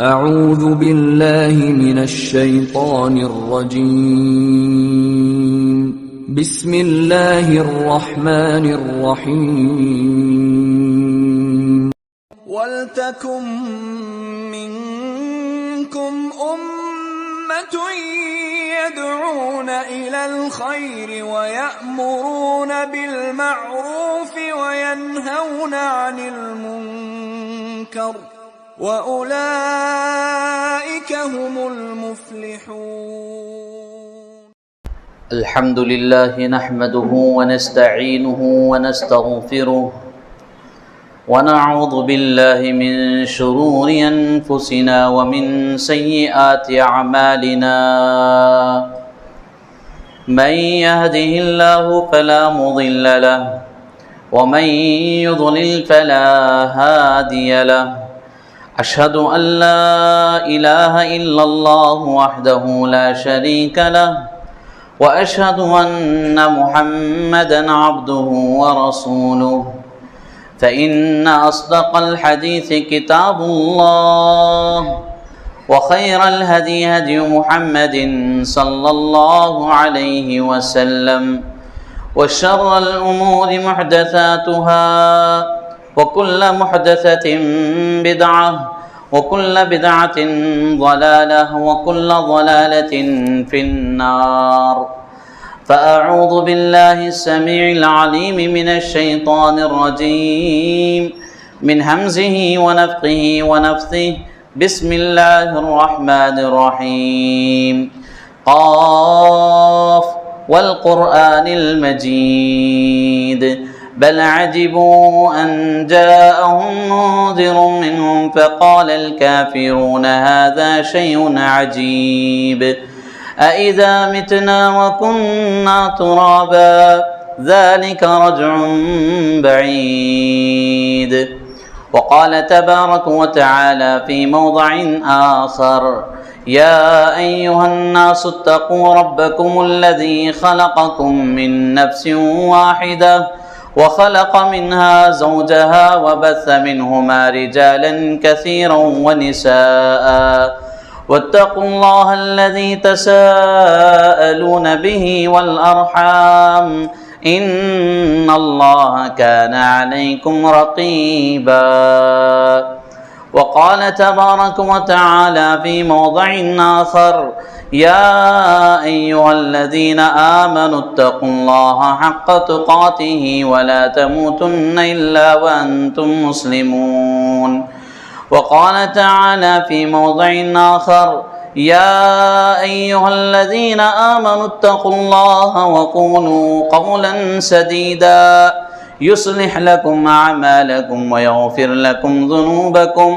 اعوذ باللہ من الشیطان الرجیم بسم اللہ الرحمن الرحیم وَلْتَكُن مِّنكُمْ أُمَّةٌ يَدْعُونَ إِلَى الْخَيْرِ وَيَأْمُرُونَ بِالْمَعْرُوفِ وَيَنْهَوْنَ عَنِ الْمُنكَرِ وَأُولَئِكَ هُمُ الْمُفْلِحُونَ. الحمد لله نحمده ونستعينه ونستغفره ونعوذ بالله من شرور أنفسنا ومن سيئات أعمالنا من يهده الله فلا مضل له ومن يضلل فلا هادي له أشهد أن لا إله إلا الله وحده لا شريك له وأشهد أن محمدًا عبده ورسوله فإن أصدق الحديث كتاب الله وخير الهدي هدي محمد صلى الله عليه وسلم وشر الأمور محدثاتها وكل محدثة بدعة وكل بدعة ضلالة وكل ضلالة في النار. فأعوذ بالله السميع العليم من الشيطان الرجيم من همزه ونفخه ونفثه. بسم الله الرحمن الرحيم. قاف والقرآن المجيد بل عجبوا أن جاءهم منذر منهم فقال الكافرون هذا شيء عجيب أإذا متنا وكنا ترابا ذلك رجع بعيد. وقال تبارك وتعالى في موضع آخر يا أيها الناس اتقوا ربكم الذي خلقكم من نفس واحدة وخلق منها زوجها وبث منهما رجالا كثيرا ونساء واتقوا الله الذي تساءلون به والأرحام إن الله كان عليكم رقيبا. وقال تبارك وتعالى في موضع آخر يا أيها الذين آمنوا اتقوا الله حق تقاته ولا تموتن إلا وأنتم مسلمون. وقال تعالى في موضع آخر يا أيها الذين آمنوا اتقوا الله وقولوا قولا سديدا يصلح لكم أعمالكم ويغفر لكم ذنوبكم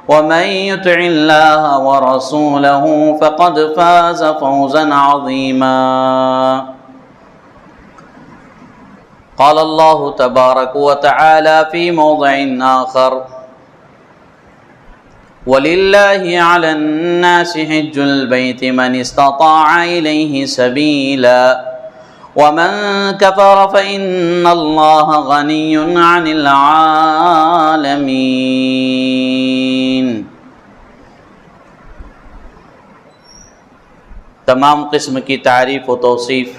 ومن يطع الله ورسوله فقد فاز فوزا عظيما. قال الله تبارك وتعالى في موضع آخر وَلِلَّهِ عَلَى النَّاسِ حِجُّ الْبَيْتِ مَنِ اسْتَطَاعَ إِلَيْهِ سَبِيلًا وَمَنْ كَفَرَ فَإِنَّ اللَّهَ غَنِيٌّ عَنِ الْعَالَمِينَ. تمام قسم کی تعریف و توصیف،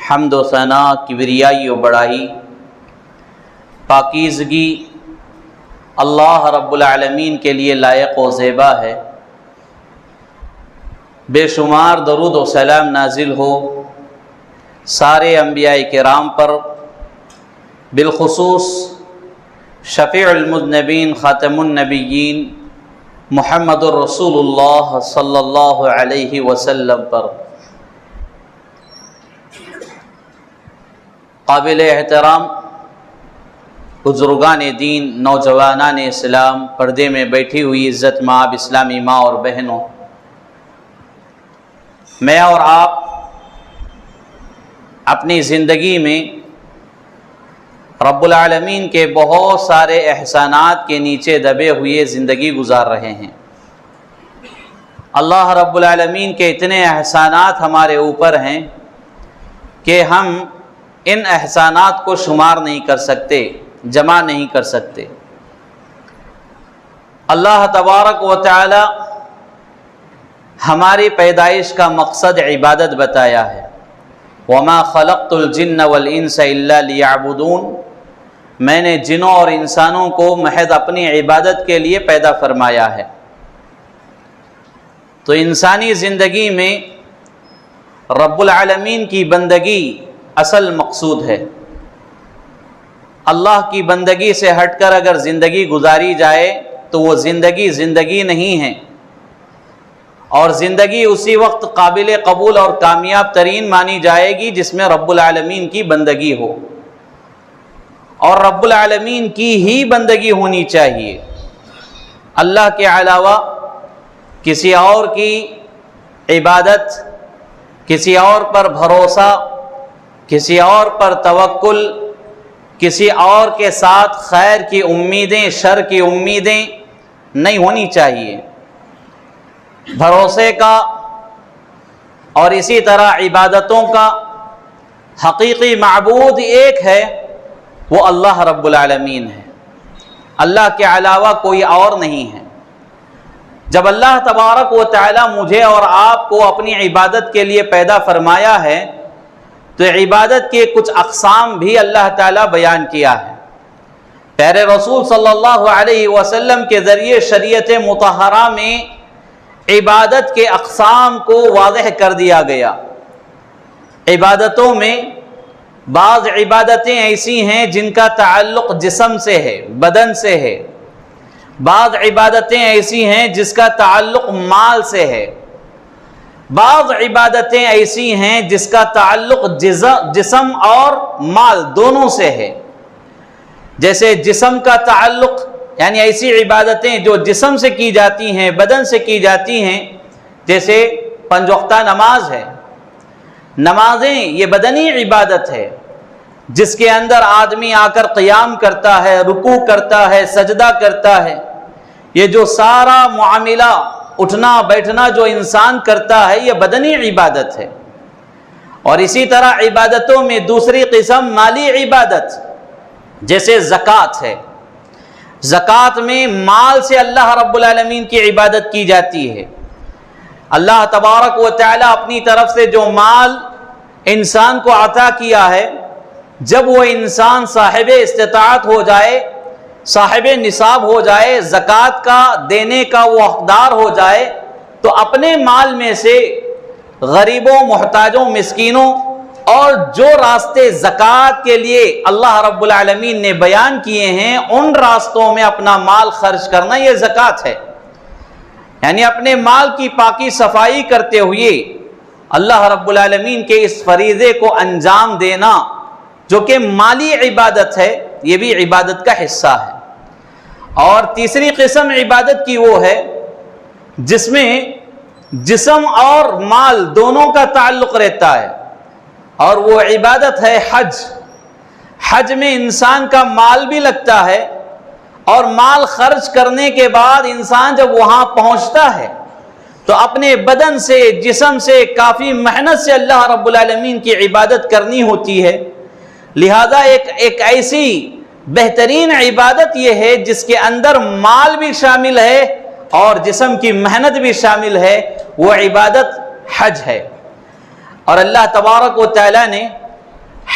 حمد و ثنا، کبریائی و بڑائی، پاکیزگی اللہ رب العالمین کے لیے لائق و زیبا ہے. بے شمار درود و سلام نازل ہو سارے انبیاء کرام پر، بالخصوص شفیع المذنبین خاتم النبیین محمد الرسول اللہ صلی اللہ علیہ وسلم پر. قابل احترام بزرگان دین، نوجوانان اسلام، پردے میں بیٹھی ہوئی عزت مآب اسلامی ماں اور بہنوں، میں اور آپ اپنی زندگی میں رب العالمین کے بہت سارے احسانات کے نیچے دبے ہوئے زندگی گزار رہے ہیں. اللہ رب العالمین کے اتنے احسانات ہمارے اوپر ہیں کہ ہم ان احسانات کو شمار نہیں کر سکتے، جمع نہیں کر سکتے. اللہ تبارک و تعالی ہماری پیدائش کا مقصد عبادت بتایا ہے. وَمَا خَلَقْتُ الْجِنَّ وَالْإِنسَ إِلَّا لِيَعْبُدُونَ، میں نے جنوں اور انسانوں کو محض اپنی عبادت کے لیے پیدا فرمایا ہے. تو انسانی زندگی میں رب العالمین کی بندگی اصل مقصود ہے. اللہ کی بندگی سے ہٹ کر اگر زندگی گزاری جائے تو وہ زندگی نہیں ہے، اور زندگی اسی وقت قابل قبول اور کامیاب ترین مانی جائے گی جس میں رب العالمین کی بندگی ہو، اور رب العالمین کی ہی بندگی ہونی چاہیے. اللہ کے علاوہ کسی اور کی عبادت، کسی اور پر بھروسہ، کسی اور پر توکل، کسی اور کے ساتھ خیر کی امیدیں، شر کی امیدیں نہیں ہونی چاہیے. بھروسے کا اور اسی طرح عبادتوں کا حقیقی معبود ایک ہے، وہ اللہ رب العالمین ہے. اللہ کے علاوہ کوئی اور نہیں ہے. جب اللہ تبارک و تعالی مجھے اور آپ کو اپنی عبادت کے لیے پیدا فرمایا ہے تو عبادت کے کچھ اقسام بھی اللہ تعالیٰ بیان کیا ہے. پیارے رسول صلی اللہ علیہ وسلم کے ذریعے شریعت مطہرہ میں عبادت کے اقسام کو واضح کر دیا گیا. عبادتوں میں بعض عبادتیں ایسی ہیں جن کا تعلق جسم سے ہے، بدن سے ہے. بعض عبادتیں ایسی ہیں جس کا تعلق مال سے ہے. بعض عبادتیں ایسی ہیں جس کا تعلق جسم اور مال دونوں سے ہے. جیسے جسم کا تعلق یعنی ایسی عبادتیں جو جسم سے کی جاتی ہیں، بدن سے کی جاتی ہیں، جیسے 5 وقتہ نماز ہے. نمازیں یہ بدنی عبادت ہے جس کے اندر آدمی آ کر قیام کرتا ہے، رکوع کرتا ہے، سجدہ کرتا ہے. یہ جو سارا معاملہ اٹھنا بیٹھنا جو انسان کرتا ہے یہ بدنی عبادت ہے. اور اسی طرح عبادتوں میں دوسری قسم مالی عبادت، جیسے زکوٰۃ ہے. زکوٰۃ میں مال سے اللہ رب العالمین کی عبادت کی جاتی ہے. اللہ تبارک و تعالی اپنی طرف سے جو مال انسان کو عطا کیا ہے، جب وہ انسان صاحب استطاعت ہو جائے، صاحب نصاب ہو جائے، زکوٰۃ کا دینے کا وہ حقدار ہو جائے، تو اپنے مال میں سے غریبوں، محتاجوں، مسکینوں اور جو راستے زکوٰۃ کے لیے اللہ رب العالمین نے بیان کیے ہیں ان راستوں میں اپنا مال خرچ کرنا یہ زکوٰۃ ہے. یعنی اپنے مال کی پاکی صفائی کرتے ہوئے اللہ رب العالمین کے اس فریضے کو انجام دینا جو کہ مالی عبادت ہے، یہ بھی عبادت کا حصہ ہے. اور تیسری قسم عبادت کی وہ ہے جس میں جسم اور مال دونوں کا تعلق رہتا ہے، اور وہ عبادت ہے حج. حج میں انسان کا مال بھی لگتا ہے، اور مال خرچ کرنے کے بعد انسان جب وہاں پہنچتا ہے تو اپنے بدن سے، جسم سے کافی محنت سے اللہ رب العالمین کی عبادت کرنی ہوتی ہے. لہذا ایک ایسی بہترین عبادت یہ ہے جس کے اندر مال بھی شامل ہے اور جسم کی محنت بھی شامل ہے، وہ عبادت حج ہے. اور اللہ تبارک و تعالی نے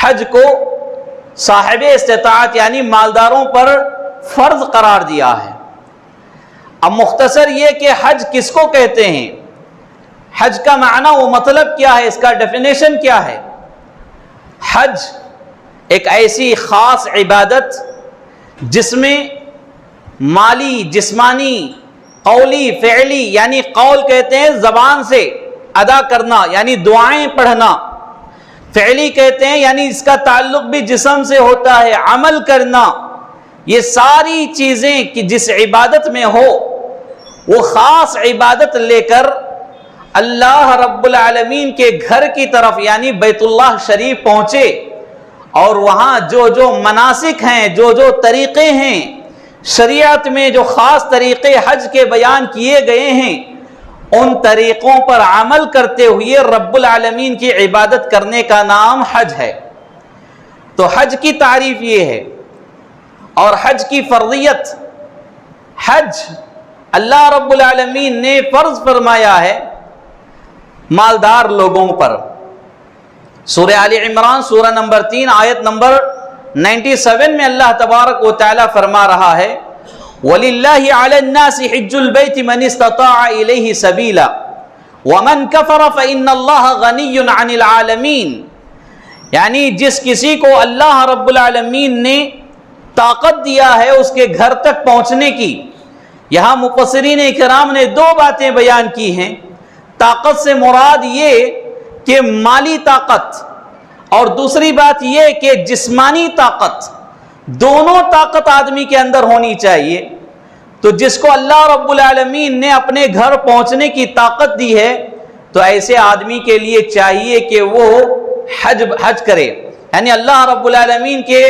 حج کو صاحب استطاعت یعنی مالداروں پر فرض قرار دیا ہے. اب مختصر یہ کہ حج کس کو کہتے ہیں، حج کا معنی و مطلب کیا ہے، اس کا ڈیفینیشن کیا ہے. حج ایک ایسی خاص عبادت جس میں مالی، جسمانی، قولی، فعلی، یعنی قول کہتے ہیں زبان سے ادا کرنا یعنی دعائیں پڑھنا، فعلی کہتے ہیں یعنی اس کا تعلق بھی جسم سے ہوتا ہے، عمل کرنا. یہ ساری چیزیں کہ جس عبادت میں ہو وہ خاص عبادت لے کر اللہ رب العالمین کے گھر کی طرف یعنی بیت اللہ شریف پہنچے، اور وہاں جو مناسک ہیں، جو طریقے ہیں شریعت میں، جو خاص طریقے حج کے بیان کیے گئے ہیں، ان طریقوں پر عمل کرتے ہوئے رب العالمین کی عبادت کرنے کا نام حج ہے. تو حج کی تعریف یہ ہے. اور حج کی فرضیت، حج اللہ رب العالمین نے فرض فرمایا ہے مالدار لوگوں پر. سورہ آل عمران سورہ نمبر 3 آیت نمبر 97 میں اللہ تبارک و تعالی فرما رہا ہے وَلِلَّهِ عَلَى النَّاسِ حِجُّ الْبَيْتِ مَنِ اسْتَطَاعَ إِلَيْهِ سَبِيلًا وَمَنْ كَفَرَ فَإِنَّ اللَّهَ غَنِيٌّ عَنِ الْعَالَمِينَ. یعنی جس کسی کو اللہ رب العالمین نے طاقت دیا ہے اس کے گھر تک پہنچنے کی. یہاں مفسرین اکرام نے دو باتیں بیان کی ہیں. طاقت سے مراد یہ کہ مالی طاقت اور دوسری بات یہ کہ جسمانی طاقت. دونوں طاقت آدمی کے اندر ہونی چاہیے. تو جس کو اللہ رب العالمین نے اپنے گھر پہنچنے کی طاقت دی ہے تو ایسے آدمی کے لیے چاہیے کہ وہ حج کرے. یعنی اللہ رب العالمین کے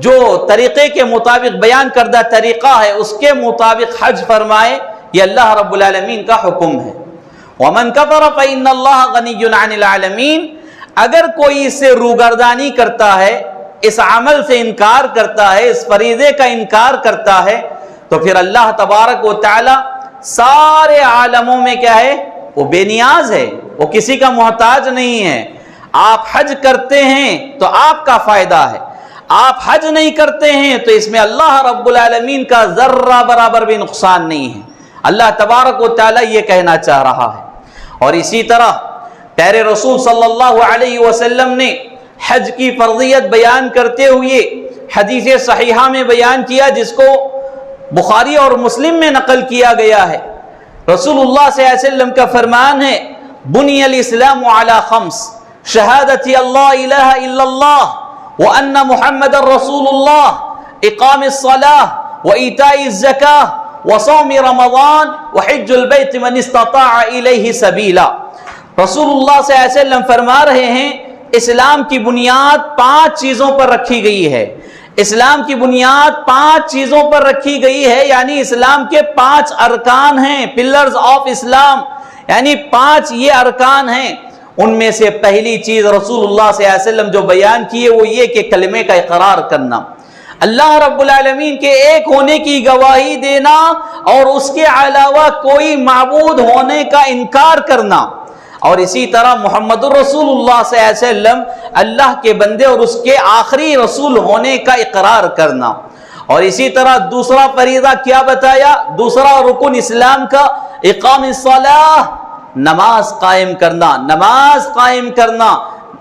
جو طریقے کے مطابق بیان کردہ طریقہ ہے اس کے مطابق حج فرمائے. یہ اللہ رب العالمین کا حکم ہے. وَمَنْ كَفَرَ فَإِنَّ اللَّهَ غَنِيٌّ عَنِ الْعَالَمِينَ. اگر کوئی اس سے روگردانی کرتا ہے, اس عمل سے انکار کرتا ہے, اس فریضے کا انکار کرتا ہے تو پھر اللہ تبارک و تعالی سارے عالموں میں کیا ہے, وہ بے نیاز ہے, وہ کسی کا محتاج نہیں ہے. آپ حج کرتے ہیں تو آپ کا فائدہ ہے, آپ حج نہیں کرتے ہیں تو اس میں اللہ رب العالمین کا ذرہ برابر بھی نقصان نہیں ہے. اللہ تبارک و تعالی یہ کہنا چاہ رہا ہے. اور اسی طرح پیارے رسول صلی اللہ علیہ وسلم نے حج کی فرضیت بیان کرتے ہوئے حدیث صحیحہ میں بیان کیا جس کو بخاری اور مسلم میں نقل کیا گیا ہے. رسول اللہ صلی اللہ علیہ وسلم کا فرمان ہے بنی الاسلام علی خمس شہادت اللہ الہ الا اللہ وان محمد رسول اللہ اقام الصلاة وایتاء الزکاة وصوم رمضان وحج البیت من استطاع الیہ سبیلا. رسول اللہ صلی اللہ علیہ وسلم فرما رہے ہیں اسلام کی بنیاد 5 چیزوں پر رکھی گئی ہے. اسلام کی بنیاد 5 چیزوں پر رکھی گئی ہے. یعنی اسلام کے 5 ارکان ہیں, پلرز آف اسلام, یعنی 5 یہ ارکان ہیں. ان میں سے پہلی چیز رسول اللہ صلی اللہ علیہ وسلم جو بیان کیے وہ یہ کہ کلمے کا اقرار کرنا, اللہ رب العالمین کے ایک ہونے کی گواہی دینا اور اس کے علاوہ کوئی معبود ہونے کا انکار کرنا, اور اسی طرح محمد الرسول اللہ صلی اللہ علیہ وسلم اللہ کے بندے اور اس کے آخری رسول ہونے کا اقرار کرنا. اور اسی طرح دوسرا فریضہ کیا بتایا, دوسرا رکن اسلام کا اقام الصلاۃ, نماز قائم کرنا. نماز قائم کرنا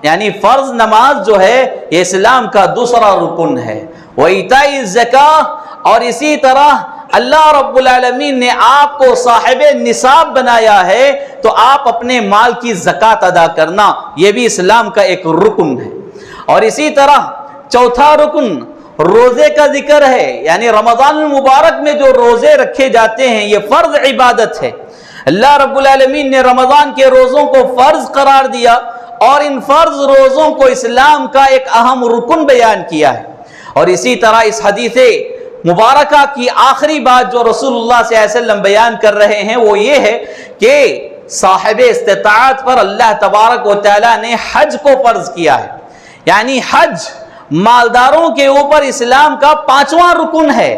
یعنی فرض نماز جو ہے یہ اسلام کا دوسرا رکن ہے. وایتاء الزکاۃ, اور اسی طرح اللہ رب العالمین نے آپ کو صاحب نصاب بنایا ہے تو آپ اپنے مال کی زکوٰۃ ادا کرنا, یہ بھی اسلام کا ایک رکن ہے. اور اسی طرح چوتھا رکن روزے کا ذکر ہے. یعنی رمضان المبارک میں جو روزے رکھے جاتے ہیں یہ فرض عبادت ہے. اللہ رب العالمین نے رمضان کے روزوں کو فرض قرار دیا اور ان فرض روزوں کو اسلام کا ایک اہم رکن بیان کیا ہے. اور اسی طرح اس حدیث مبارکہ کی آخری بات جو رسول اللہ صلی اللہ علیہ وسلم بیان کر رہے ہیں وہ یہ ہے کہ صاحب استطاعت پر اللہ تبارک و تعالی نے حج کو فرض کیا ہے. یعنی حج مالداروں کے اوپر اسلام کا 5واں رکن ہے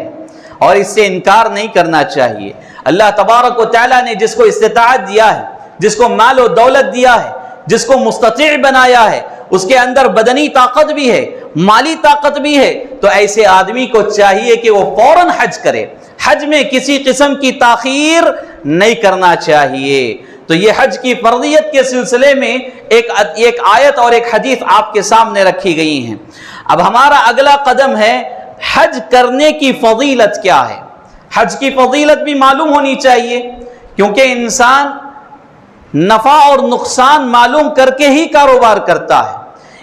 اور اس سے انکار نہیں کرنا چاہیے. اللہ تبارک و تعالی نے جس کو استطاعت دیا ہے, جس کو مال و دولت دیا ہے, جس کو مستطیع بنایا ہے, اس کے اندر بدنی طاقت بھی ہے, مالی طاقت بھی ہے, تو ایسے آدمی کو چاہیے کہ وہ فوراً حج کرے. حج میں کسی قسم کی تاخیر نہیں کرنا چاہیے. تو یہ حج کی فرضیت کے سلسلے میں ایک آیت اور ایک حدیث آپ کے سامنے رکھی گئی ہیں. اب ہمارا اگلا قدم ہے حج کرنے کی فضیلت کیا ہے. حج کی فضیلت بھی معلوم ہونی چاہیے کیونکہ انسان نفع اور نقصان معلوم کر کے ہی کاروبار کرتا ہے.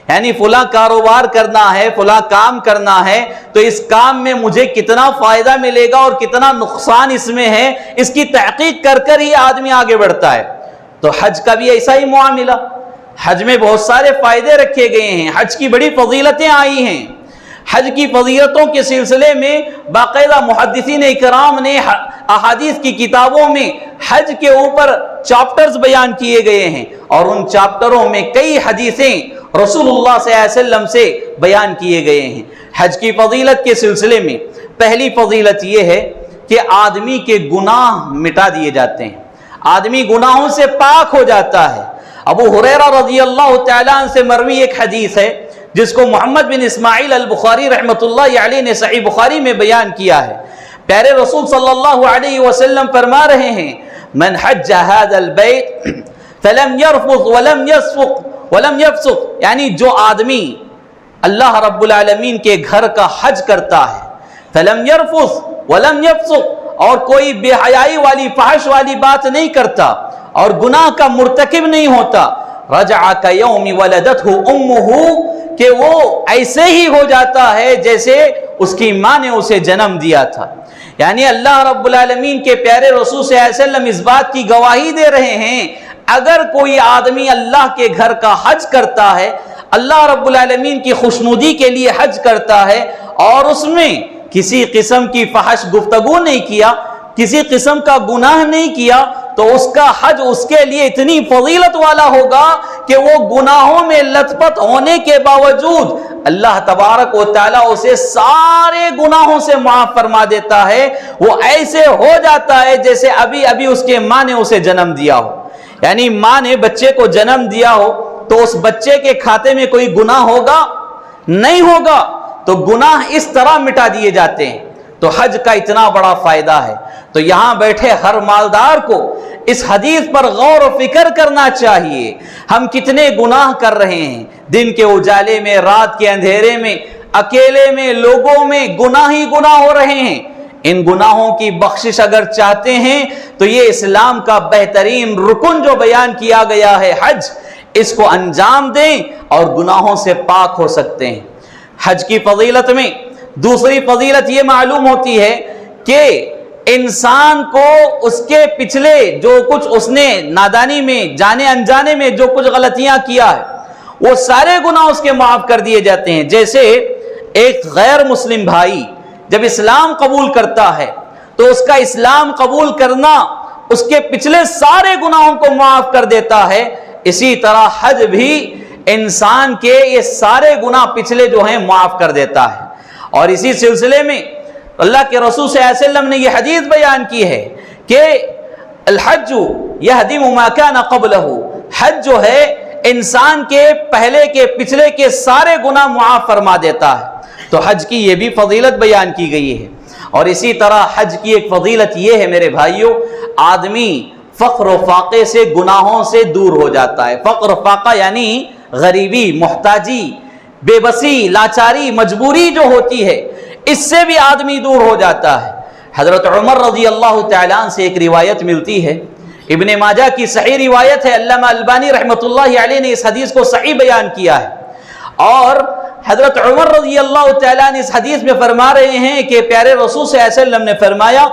یعنی فلاں کاروبار کرنا ہے, فلاں کام کرنا ہے تو اس کام میں مجھے کتنا فائدہ ملے گا اور کتنا نقصان اس میں ہے, اس کی تحقیق کر کر ہی آدمی آگے بڑھتا ہے. تو حج کا بھی ایسا ہی معاملہ. حج میں بہت سارے فائدے رکھے گئے ہیں, حج کی بڑی فضیلتیں آئی ہیں. حج کی فضیلتوں کے سلسلے میں باقاعدہ محدثین اکرام نے احادیث کی کتابوں میں حج کے اوپر چاپٹرز بیان کیے گئے ہیں اور ان چاپٹروں میں کئی حدیثیں رسول اللہ صلی اللہ علیہ وسلم سے بیان کیے گئے ہیں. حج کی فضیلت کے سلسلے میں پہلی فضیلت یہ ہے کہ آدمی کے گناہ مٹا دیے جاتے ہیں، آدمی گناہوں سے پاک ہو جاتا ہے۔ ابو ہریرہ رضی اللہ تعالیٰ عنہ سے مروی ایک حدیث ہے جس کو محمد بن اسماعیل البخاری رحمۃ اللہ علیہ نے صحیح بخاری میں بیان کیا ہے۔ پیارے رسول صلی اللہ علیہ وسلم فرما رہے ہیں، من حج هذا البيت فلم يرفث ولم يفسق، یعنی جو آدمی اللہ رب العالمین کے گھر کا حج کرتا ہے، فلم يرفث ولم يفسق، اور کوئی بے حیائی والی فحش والی بات نہیں کرتا اور گناہ کا مرتکب نہیں ہوتا، رجع كيوم ولدته امه، کہ وہ ایسے ہی ہو جاتا ہے جیسے اس کی ماں نے اسے جنم دیا تھا۔ یعنی اللہ رب العالمین کے پیارے رسول صلی اللہ علیہ وسلم اس بات کی گواہی دے رہے ہیں، اگر کوئی آدمی اللہ کے گھر کا حج کرتا ہے، اللہ رب العالمین کی خوشنودی کے لیے حج کرتا ہے اور اس میں کسی قسم کی فحش گفتگو نہیں کیا، کسی قسم کا گناہ نہیں کیا، تو اس کا حج اس کے لیے اتنی فضیلت والا ہوگا کہ وہ گناہوں میں لت پت ہونے کے باوجود اللہ تبارک و تعالیٰ اسے سارے گناہوں سے معاف فرما دیتا ہے، وہ ایسے ہو جاتا ہے جیسے ابھی اس کے ماں نے اسے جنم دیا ہو۔ یعنی ماں نے بچے کو جنم دیا ہو تو اس بچے کے کھاتے میں کوئی گناہ ہوگا؟ نہیں ہوگا، تو گناہ اس طرح مٹا دیے جاتے ہیں۔ تو حج کا اتنا بڑا فائدہ ہے، تو یہاں بیٹھے ہر مالدار کو اس حدیث پر غور و فکر کرنا چاہیے۔ ہم کتنے گناہ کر رہے ہیں، دن کے اجالے میں، رات کے اندھیرے میں، اکیلے میں، لوگوں میں گناہ ہی گناہ ہو رہے ہیں۔ ان گناہوں کی بخشش اگر چاہتے ہیں تو یہ اسلام کا بہترین رکن جو بیان کیا گیا ہے حج، اس کو انجام دیں اور گناہوں سے پاک ہو سکتے ہیں۔ حج کی فضیلت میں دوسری فضیلت یہ معلوم ہوتی ہے کہ انسان کو اس کے پچھلے جو کچھ اس نے نادانی میں، جانے انجانے میں جو کچھ غلطیاں کیا ہے، وہ سارے گناہ اس کے معاف کر دیے جاتے ہیں۔ جیسے ایک غیر مسلم بھائی جب اسلام قبول کرتا ہے تو اس کا اسلام قبول کرنا اس کے پچھلے سارے گناہوں کو معاف کر دیتا ہے، اسی طرح حج بھی انسان کے یہ سارے گناہ پچھلے جو ہیں معاف کر دیتا ہے۔ اور اسی سلسلے میں اللہ کے رسول صلی اللہ علیہ وسلم نے یہ حدیث بیان کی ہے کہ الحج یہدم ما کان قبلہ، حج جو ہے انسان کے پہلے کے پچھلے کے سارے گناہ معاف فرما دیتا ہے۔ تو حج کی یہ بھی فضیلت بیان کی گئی ہے۔ اور اسی طرح حج کی ایک فضیلت یہ ہے میرے بھائیوں، آدمی فقر و فاقے سے، گناہوں سے دور ہو جاتا ہے۔ فقر و فاقہ یعنی غریبی، محتاجی، بے بسی، لاچاری، مجبوری جو ہوتی ہے، اس سے بھی آدمی دور ہو جاتا ہے۔ حضرت عمر رضی اللہ تعالیٰ عنہ سے ایک روایت ملتی ہے، ابن ماجہ کی صحیح روایت ہے، علامہ البانی رحمۃ اللہ علیہ نے اس حدیث کو صحیح بیان کیا ہے۔ اور حضرت عمر رضی اللہ تعالیٰ عنہ اس حدیث میں فرما رہے ہیں کہ پیارے رسول صلی اللہ علیہ وسلم نے فرمایا،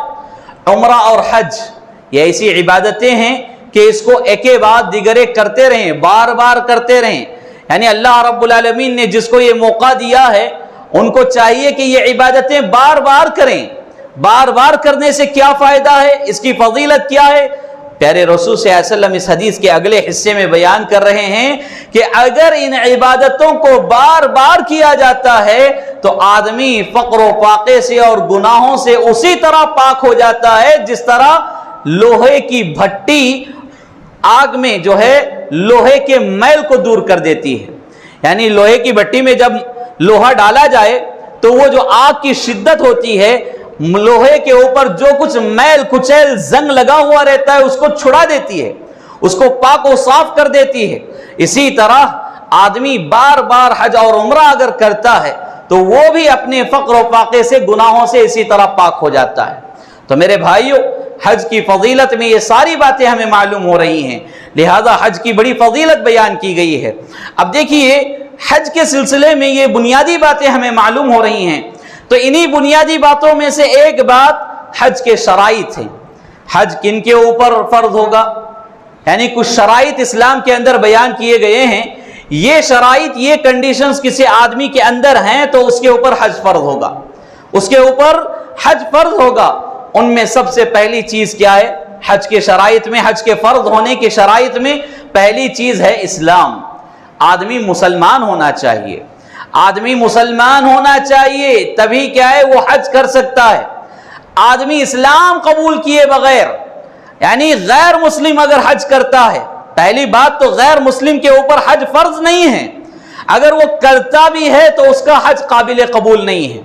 عمرہ اور حج یہ ایسی عبادتیں ہیں کہ اس کو ایک بعد دیگرے کرتے رہیں، بار بار کرتے رہیں۔ یعنی اللہ رب العالمین نے جس کو یہ موقع دیا ہے ان کو چاہیے کہ یہ عبادتیں بار بار کریں۔ بار بار کرنے سے کیا فائدہ ہے، اس کی فضیلت کیا ہے؟ پیارے رسول صلی اللہ علیہ وسلم اس حدیث کے اگلے حصے میں بیان کر رہے ہیں کہ اگر ان عبادتوں کو بار بار کیا جاتا ہے تو آدمی فقر و فاقے سے اور گناہوں سے اسی طرح پاک ہو جاتا ہے جس طرح لوہے کی بھٹی آگ میں جو ہے لوہے کے میل کو دور کر دیتی ہے۔ یعنی لوہے کی بھٹی میں جب لوہا ڈالا جائے تو وہ جو آگ کی شدت ہوتی ہے، لوہے کے اوپر جو کچھ میل کچیل زنگ لگا ہوا رہتا ہے اس کو چھڑا دیتی ہے، اس کو پاک و صاف کر دیتی ہے۔ اسی طرح آدمی بار بار حج اور عمرہ اگر کرتا ہے تو وہ بھی اپنے فقر و فاقے سے، گناہوں سے اسی طرح پاک ہو جاتا ہے۔ تو میرے بھائیوں، حج کی فضیلت میں یہ ساری باتیں ہمیں معلوم ہو رہی ہیں، لہذا حج کی بڑی فضیلت بیان کی گئی ہے۔ اب دیکھیے، حج کے سلسلے میں یہ بنیادی باتیں ہمیں معلوم ہو رہی ہیں، تو انہی بنیادی باتوں میں سے ایک بات حج کے شرائط ہیں۔ حج کن کے اوپر فرض ہوگا؟ یعنی کچھ شرائط اسلام کے اندر بیان کیے گئے ہیں، یہ شرائط، یہ کنڈیشنز کسی آدمی کے اندر ہیں تو اس کے اوپر حج فرض ہوگا، اس کے اوپر حج فرض ہوگا۔ ان میں سب سے پہلی چیز کیا ہے؟ حج کے شرائط میں، حج کے فرض ہونے کے شرائط میں پہلی چیز ہے اسلام۔ آدمی مسلمان ہونا چاہیے، آدمی مسلمان ہونا چاہیے، تبھی کیا ہے وہ حج کر سکتا ہے۔ آدمی اسلام قبول کیے بغیر، یعنی غیر مسلم اگر حج کرتا ہے، پہلی بات تو غیر مسلم کے اوپر حج فرض نہیں ہے، اگر وہ کرتا بھی ہے تو اس کا حج قابل قبول نہیں ہے۔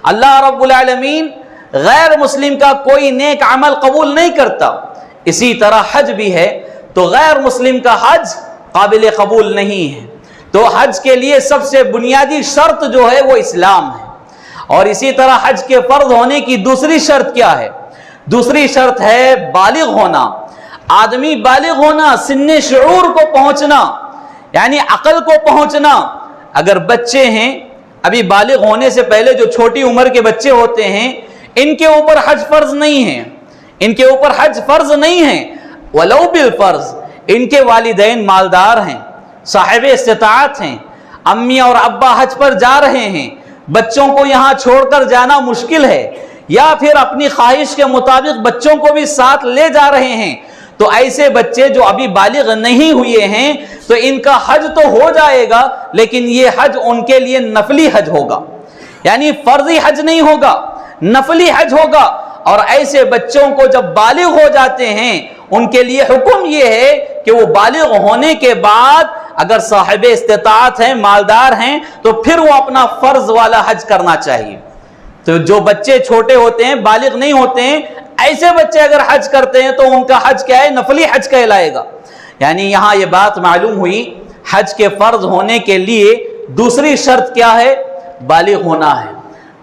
اللہ رب العالمین غیر مسلم کا کوئی نیک عمل قبول نہیں کرتا، اسی طرح حج بھی ہے تو غیر مسلم کا حج قابل قبول نہیں ہے۔ تو حج کے لیے سب سے بنیادی شرط جو ہے وہ اسلام ہے، اور اسی طرح حج کے فرض ہونے کی دوسری شرط کیا ہے؟ دوسری شرط ہے بالغ ہونا، آدمی بالغ ہونا، سن شعور کو پہنچنا، یعنی عقل کو پہنچنا۔ اگر بچے ہیں ابھی بالغ ہونے سے پہلے جو چھوٹی عمر کے بچے ہوتے ہیں، ان کے اوپر حج فرض نہیں ہے، ان کے اوپر حج فرض نہیں ہے، ولو بالفرض ان کے والدین مالدار ہیں، صاحب استطاعت ہیں، امی اور ابا حج پر جا رہے ہیں، بچوں کو یہاں چھوڑ کر جانا مشکل ہے، یا پھر اپنی خواہش کے مطابق بچوں کو بھی ساتھ لے جا رہے ہیں، تو ایسے بچے جو ابھی بالغ نہیں ہوئے ہیں تو ان کا حج تو ہو جائے گا، لیکن یہ حج ان کے لیے نفلی حج ہوگا، یعنی فرضی حج نہیں ہوگا، نفلی حج ہوگا۔ اور ایسے بچوں کو جب بالغ ہو جاتے ہیں ان کے لیے حکم یہ ہے کہ وہ بالغ ہونے کے بعد اگر صاحب استطاعت ہیں، مالدار ہیں، تو پھر وہ اپنا فرض والا حج کرنا چاہیے۔ تو جو بچے چھوٹے ہوتے ہیں، بالغ نہیں ہوتے ہیں، ایسے بچے اگر حج کرتے ہیں تو ان کا حج کیا ہے؟ نفلی حج کہلائے گا۔ یعنی یہاں یہ بات معلوم ہوئی، حج کے فرض ہونے کے لیے دوسری شرط کیا ہے؟ بالغ ہونا ہے۔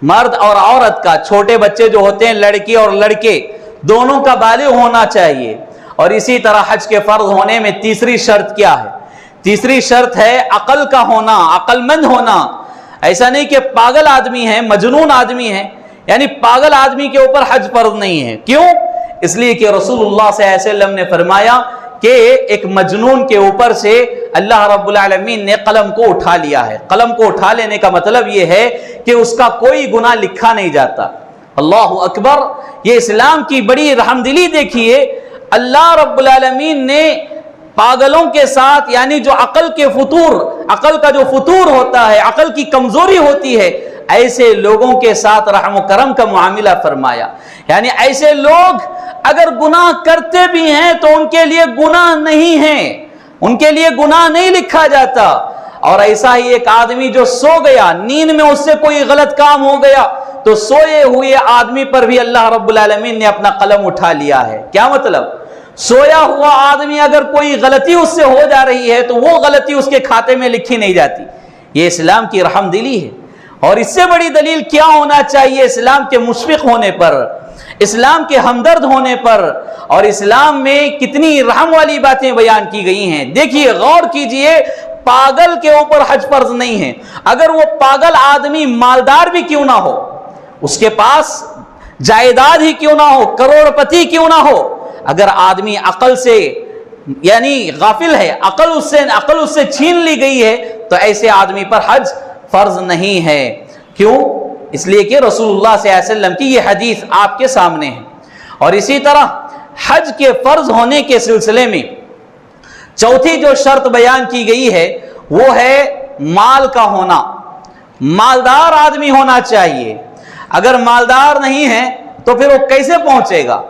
مرد اور عورت کا، چھوٹے بچے جو ہوتے ہیں، لڑکی اور لڑکے دونوں کا بالغ ہونا چاہیے۔ اور اسی طرح حج کے فرض ہونے میں تیسری شرط کیا ہے؟ تیسری شرط ہے عقل کا ہونا، عقل مند ہونا۔ ایسا نہیں کہ پاگل آدمی ہے، مجنون آدمی ہے، یعنی پاگل آدمی کے اوپر حج فرض نہیں ہے۔ کیوں؟ اس لیے کہ رسول اللہ صلی اللہ علیہ وسلم نے فرمایا کہ ایک مجنون کے اوپر سے اللہ رب العالمین نے قلم کو اٹھا لیا ہے۔ قلم کو اٹھا لینے کا مطلب یہ ہے کہ اس کا کوئی گناہ لکھا نہیں جاتا۔ اللہ اکبر! یہ اسلام کی بڑی رحمدلی دیکھیے، اللہ رب العالمین نے پاگلوں کے ساتھ، یعنی جو عقل کے فطور، عقل کا جو فطور ہوتا ہے، عقل کی کمزوری ہوتی ہے، ایسے لوگوں کے ساتھ رحم و کرم کا معاملہ فرمایا۔ یعنی ایسے لوگ اگر گناہ کرتے بھی ہیں تو ان کے لیے گناہ نہیں ہے، ان کے لیے گناہ نہیں لکھا جاتا۔ اور ایسا ہی ایک آدمی جو سو گیا، نیند میں اس سے کوئی غلط کام ہو گیا، تو سوئے ہوئے آدمی پر بھی اللہ رب العالمین نے اپنا قلم اٹھا لیا ہے۔ کیا مطلب؟ سویا ہوا آدمی اگر کوئی غلطی اس سے ہو جا رہی ہے تو وہ غلطی اس کے کھاتے میں لکھی نہیں جاتی۔ یہ اسلام کی رحم دلی ہے۔ اور اس سے بڑی دلیل کیا ہونا چاہیے اسلام کے مشفق ہونے پر، اسلام کے ہمدرد ہونے پر، اور اسلام میں کتنی رحم والی باتیں بیان کی گئی ہیں۔ دیکھیے، غور کیجئے، پاگل کے اوپر حج فرض نہیں ہے، اگر وہ پاگل آدمی مالدار بھی کیوں نہ ہو، اس کے پاس جائیداد ہی کیوں نہ ہو، کروڑ پتی کیوں نہ ہو، اگر آدمی عقل سے یعنی غافل ہے، عقل اس سے چھین لی گئی ہے، تو ایسے آدمی پر حج فرض نہیں ہے۔ کیوں؟ اس لیے کہ رسول اللہ صلی اللہ علیہ وسلم کی یہ حدیث آپ کے سامنے ہے۔ اور اسی طرح حج کے فرض ہونے کے سلسلے میں چوتھی جو شرط بیان کی گئی ہے وہ ہے مال کا ہونا، مالدار آدمی ہونا چاہیے۔ اگر مالدار نہیں ہے تو پھر وہ کیسے پہنچے گا؟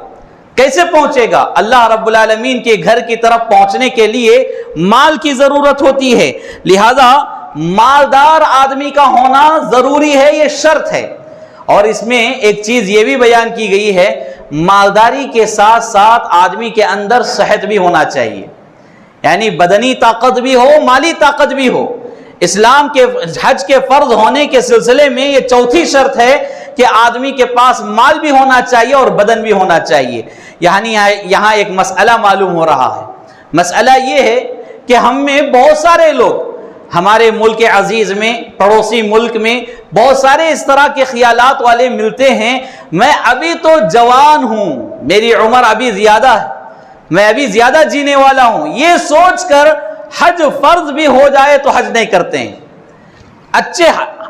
کیسے پہنچے گا؟ اللہ رب العالمین کے گھر کی طرف پہنچنے کے لیے مال کی ضرورت ہوتی ہے، لہذا مالدار آدمی کا ہونا ضروری ہے، یہ شرط ہے۔ اور اس میں ایک چیز یہ بھی بیان کی گئی ہے، مالداری کے ساتھ ساتھ آدمی کے اندر صحت بھی ہونا چاہیے، یعنی بدنی طاقت بھی ہو، مالی طاقت بھی ہو۔ اسلام کے حج کے فرض ہونے کے سلسلے میں یہ چوتھی شرط ہے کہ آدمی کے پاس مال بھی ہونا چاہیے اور بدن بھی ہونا چاہیے۔ یہاں ایک مسئلہ معلوم ہو رہا ہے، مسئلہ یہ ہے کہ ہم میں بہت سارے لوگ، ہمارے ملک عزیز میں، پڑوسی ملک میں بہت سارے اس طرح کے خیالات والے ملتے ہیں، میں ابھی تو جوان ہوں، میری عمر ابھی زیادہ ہے، میں ابھی زیادہ جینے والا ہوں، یہ سوچ کر حج فرض بھی ہو جائے تو حج نہیں کرتے ہیں۔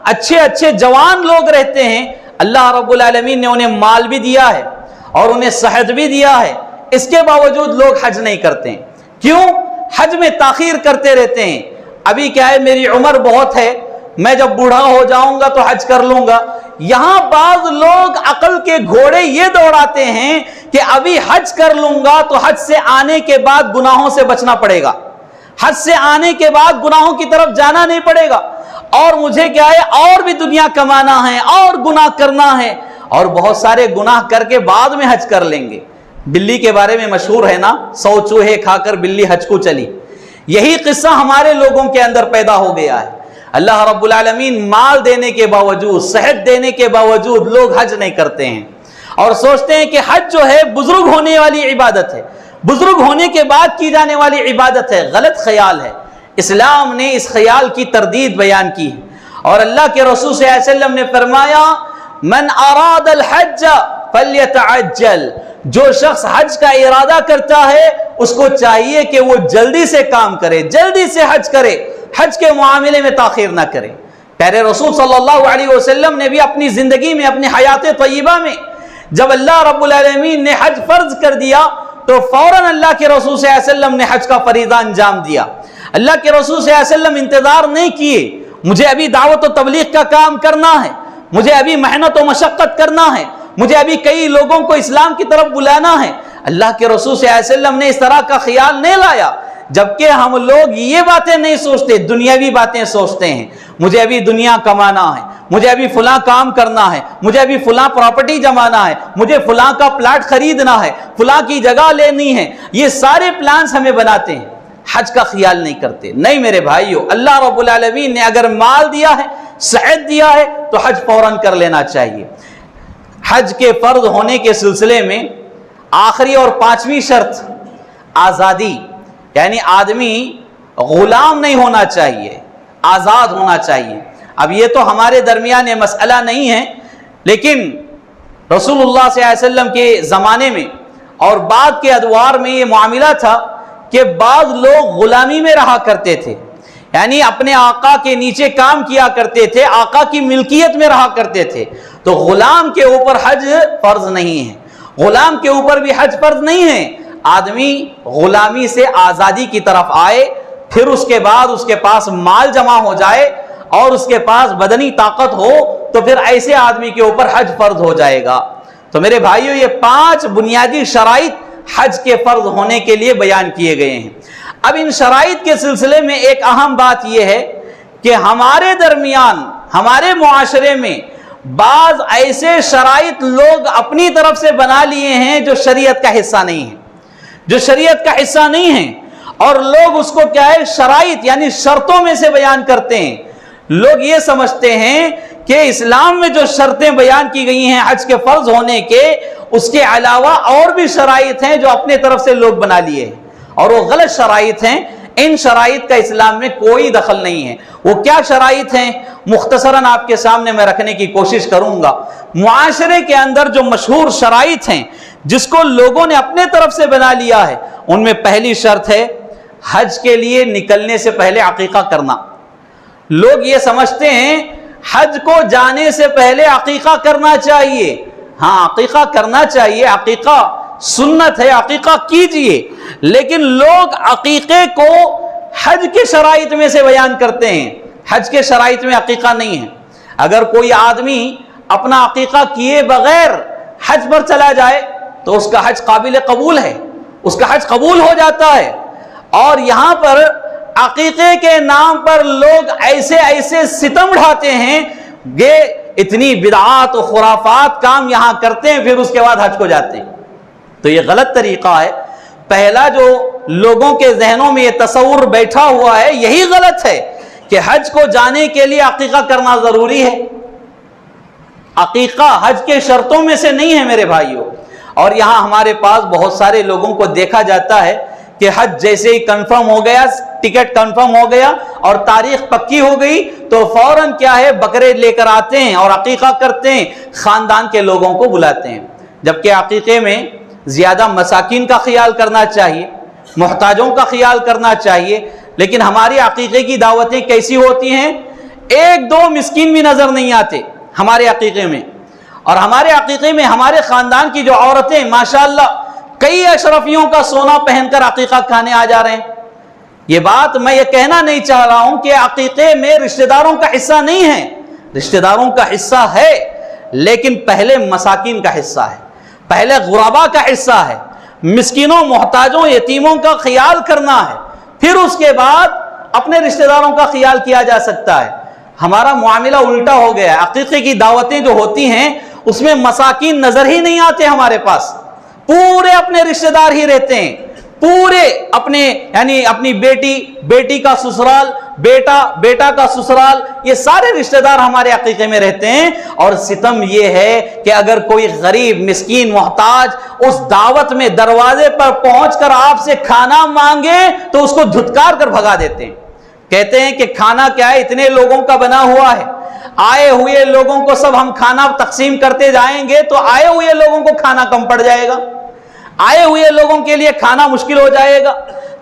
اچھے جوان لوگ رہتے ہیں، اللہ رب العالمین نے انہیں مال بھی دیا ہے اور انہیں صحت بھی دیا ہے، اس کے باوجود لوگ حج نہیں کرتے ہیں۔ کیوں؟ حج میں تاخیر کرتے رہتے ہیں۔ ابھی کیا ہے، میری عمر بہت ہے، میں جب بوڑھا ہو جاؤں گا تو حج کر لوں گا، یہاں بعض لوگ عقل کے گھوڑے یہ دوڑاتے ہیں کہ ابھی حج کر لوں گا تو حج سے آنے کے بعد گناہوں سے بچنا پڑے گا، حج سے آنے کے بعد گناہوں کی طرف جانا نہیں پڑے گا، اور مجھے کیا ہے اور بھی دنیا کمانا ہے اور گناہ کرنا ہے، اور بہت سارے گناہ کر کے بعد میں حج کر لیں گے۔ بلی کے بارے میں مشہور ہے نا، 100 چوہے کھا کر بلی حج کو چلی، یہی قصہ ہمارے لوگوں کے اندر پیدا ہو گیا ہے۔ اللہ رب العالمین مال دینے کے باوجود، صحت دینے کے باوجود لوگ حج نہیں کرتے ہیں، اور سوچتے ہیں کہ حج جو ہے بزرگ ہونے والی عبادت ہے، بزرگ ہونے کے بعد کی جانے والی عبادت ہے۔ غلط خیال ہے، اسلام نے اس خیال کی تردید بیان کی ہے، اور اللہ کے رسول صلی اللہ علیہ وسلم نے فرمایا من اراد الحج فلیتعجل، جو شخص حج کا ارادہ کرتا ہے اس کو چاہیے کہ وہ جلدی سے کام کرے، جلدی سے حج کرے، حج کے معاملے میں تاخیر نہ کرے۔ پیارے رسول صلی اللہ علیہ وسلم نے بھی اپنی زندگی میں، اپنی حیات طیبہ میں، جب اللہ رب العالمین نے حج فرض کر دیا تو فوراً اللہ کے رسول صلی اللہ علیہ وسلم نے حج کا فریضہ انجام دیا۔ اللہ کے رسول صلی اللہ علیہ وسلم انتظار نہیں کیے، مجھے ابھی دعوت و تبلیغ کا کام کرنا ہے، مجھے ابھی محنت و مشقت کرنا ہے، مجھے ابھی کئی لوگوں کو اسلام کی طرف بلانا ہے۔ اللہ کے رسول صلی اللہ علیہ وسلم نے اس طرح کا خیال نہیں لایا، جبکہ ہم لوگ یہ باتیں نہیں سوچتے، دنیاوی باتیں سوچتے ہیں، مجھے ابھی دنیا کمانا ہے، مجھے ابھی فلاں کام کرنا ہے، مجھے ابھی فلاں پراپرٹی جمانا ہے، مجھے فلاں کا پلاٹ خریدنا ہے، فلاں کی جگہ لینی ہے، یہ سارے پلانز ہمیں بناتے ہیں، حج کا خیال نہیں کرتے۔ نہیں میرے بھائیو، اللہ رب العالمین نے اگر مال دیا ہے، صحت دیا ہے تو حج فوراً کر لینا چاہیے۔ حج کے فرض ہونے کے سلسلے میں آخری اور 5ویں شرط آزادی، یعنی آدمی غلام نہیں ہونا چاہیے، آزاد ہونا چاہیے۔ اب یہ تو ہمارے درمیان یہ مسئلہ نہیں ہے، لیکن رسول اللہ صلی اللہ علیہ وسلم کے زمانے میں اور بعد کے ادوار میں یہ معاملہ تھا کہ بعض لوگ غلامی میں رہا کرتے تھے، یعنی اپنے آقا کے نیچے کام کیا کرتے تھے، آقا کی ملکیت میں رہا کرتے تھے، تو غلام کے اوپر حج فرض نہیں ہے، غلام کے اوپر بھی حج فرض نہیں ہے۔ آدمی غلامی سے آزادی کی طرف آئے، پھر اس کے بعد اس کے پاس مال جمع ہو جائے اور اس کے پاس بدنی طاقت ہو تو پھر ایسے آدمی کے اوپر حج فرض ہو جائے گا۔ تو میرے بھائیو، یہ 5 بنیادی شرائط حج کے فرض ہونے کے لیے بیان کیے گئے ہیں۔ اب ان شرائط کے سلسلے میں ایک اہم بات یہ ہے کہ ہمارے درمیان، ہمارے معاشرے میں بعض ایسے شرائط لوگ اپنی طرف سے بنا لیے ہیں جو شریعت کا حصہ نہیں ہیں، جو شریعت کا حصہ نہیں ہیں، اور لوگ اس کو کیا ہے، شرائط یعنی شرطوں میں سے بیان کرتے ہیں۔ لوگ یہ سمجھتے ہیں کہ اسلام میں جو شرطیں بیان کی گئی ہیں حج کے فرض ہونے کے، اس کے علاوہ اور بھی شرائط ہیں جو اپنے طرف سے لوگ بنا لیے ہیں، اور وہ غلط شرائط ہیں۔ ان شرائط کا اسلام میں کوئی دخل نہیں ہے۔ وہ کیا شرائط ہیں، مختصراً آپ کے سامنے میں رکھنے کی کوشش کروں گا۔ معاشرے کے اندر جو مشہور شرائط ہیں جس کو لوگوں نے اپنے طرف سے بنا لیا ہے، ان میں پہلی شرط ہے حج کے لیے نکلنے سے پہلے عقیقہ کرنا۔ لوگ یہ سمجھتے ہیں حج کو جانے سے پہلے عقیقہ کرنا چاہیے۔ ہاں، عقیقہ کرنا چاہیے، عقیقہ سنت ہے، عقیقہ کیجئے، لیکن لوگ عقیقے کو حج کے شرائط میں سے بیان کرتے ہیں۔ حج کے شرائط میں عقیقہ نہیں ہے۔ اگر کوئی آدمی اپنا عقیقہ کیے بغیر حج پر چلا جائے تو اس کا حج قابل قبول ہے، اس کا حج قبول ہو جاتا ہے۔ اور یہاں پر عقیقے کے نام پر لوگ ایسے ایسے ستم ڈھاتے ہیں کہ اتنی بدعات و خرافات کام یہاں کرتے ہیں، پھر اس کے بعد حج کو جاتے ہیں۔ تو یہ غلط طریقہ ہے۔ پہلا جو لوگوں کے ذہنوں میں یہ تصور بیٹھا ہوا ہے یہی غلط ہے کہ حج کو جانے کے لیے عقیقہ کرنا ضروری ہے۔ عقیقہ حج کے شرطوں میں سے نہیں ہے میرے بھائیوں۔ اور یہاں ہمارے پاس بہت سارے لوگوں کو دیکھا جاتا ہے کہ حج جیسے ہی کنفرم ہو گیا، ٹکٹ کنفرم ہو گیا اور تاریخ پکی ہو گئی تو فوراً کیا ہے، بکرے لے کر آتے ہیں اور عقیقہ کرتے ہیں، خاندان کے لوگوں کو بلاتے ہیں۔ جبکہ عقیقے میں زیادہ مساکین کا خیال کرنا چاہیے، محتاجوں کا خیال کرنا چاہیے، لیکن ہماری عقیقے کی دعوتیں کیسی ہوتی ہیں، 1-2 مسکین بھی نظر نہیں آتے ہمارے عقیقے میں۔ اور ہمارے عقیقے میں ہمارے خاندان کی جو عورتیں ماشاءاللہ کئی اشرفیوں کا سونا پہن کر عقیقہ کھانے آ جا رہے ہیں۔ یہ بات میں یہ کہنا نہیں چاہ رہا ہوں کہ عقیقے میں رشتہ داروں کا حصہ نہیں ہے، رشتہ داروں کا حصہ ہے، لیکن پہلے مساکین کا حصہ ہے، پہلے غربا کا حصہ ہے، مسکینوں، محتاجوں، یتیموں کا خیال کرنا ہے، پھر اس کے بعد اپنے رشتہ داروں کا خیال کیا جا سکتا ہے۔ ہمارا معاملہ الٹا ہو گیا ہے، عقیقے کی دعوتیں جو ہوتی ہیں اس میں مساکین نظر ہی نہیں آتے ہمارے پاس، پورے اپنے رشتہ دار ہی رہتے ہیں، پورے اپنے یعنی اپنی بیٹی کا سسرال، بیٹا کا سسرال، یہ سارے رشتہ دار ہمارے عقیقے میں رہتے ہیں۔ اور ستم یہ ہے کہ اگر کوئی غریب، مسکین، محتاج اس دعوت میں دروازے پر پہنچ کر آپ سے کھانا مانگے تو اس کو دھتکار کر بھگا دیتے ہیں، کہتے ہیں کہ کھانا کیا ہے، اتنے لوگوں کا بنا ہوا ہے، آئے ہوئے لوگوں کو سب ہم کھانا تقسیم کرتے جائیں گے تو آئے ہوئے لوگوں کو کھانا کم پڑ جائے گا، آئے ہوئے لوگوں کے لیے کھانا مشکل ہو جائے گا۔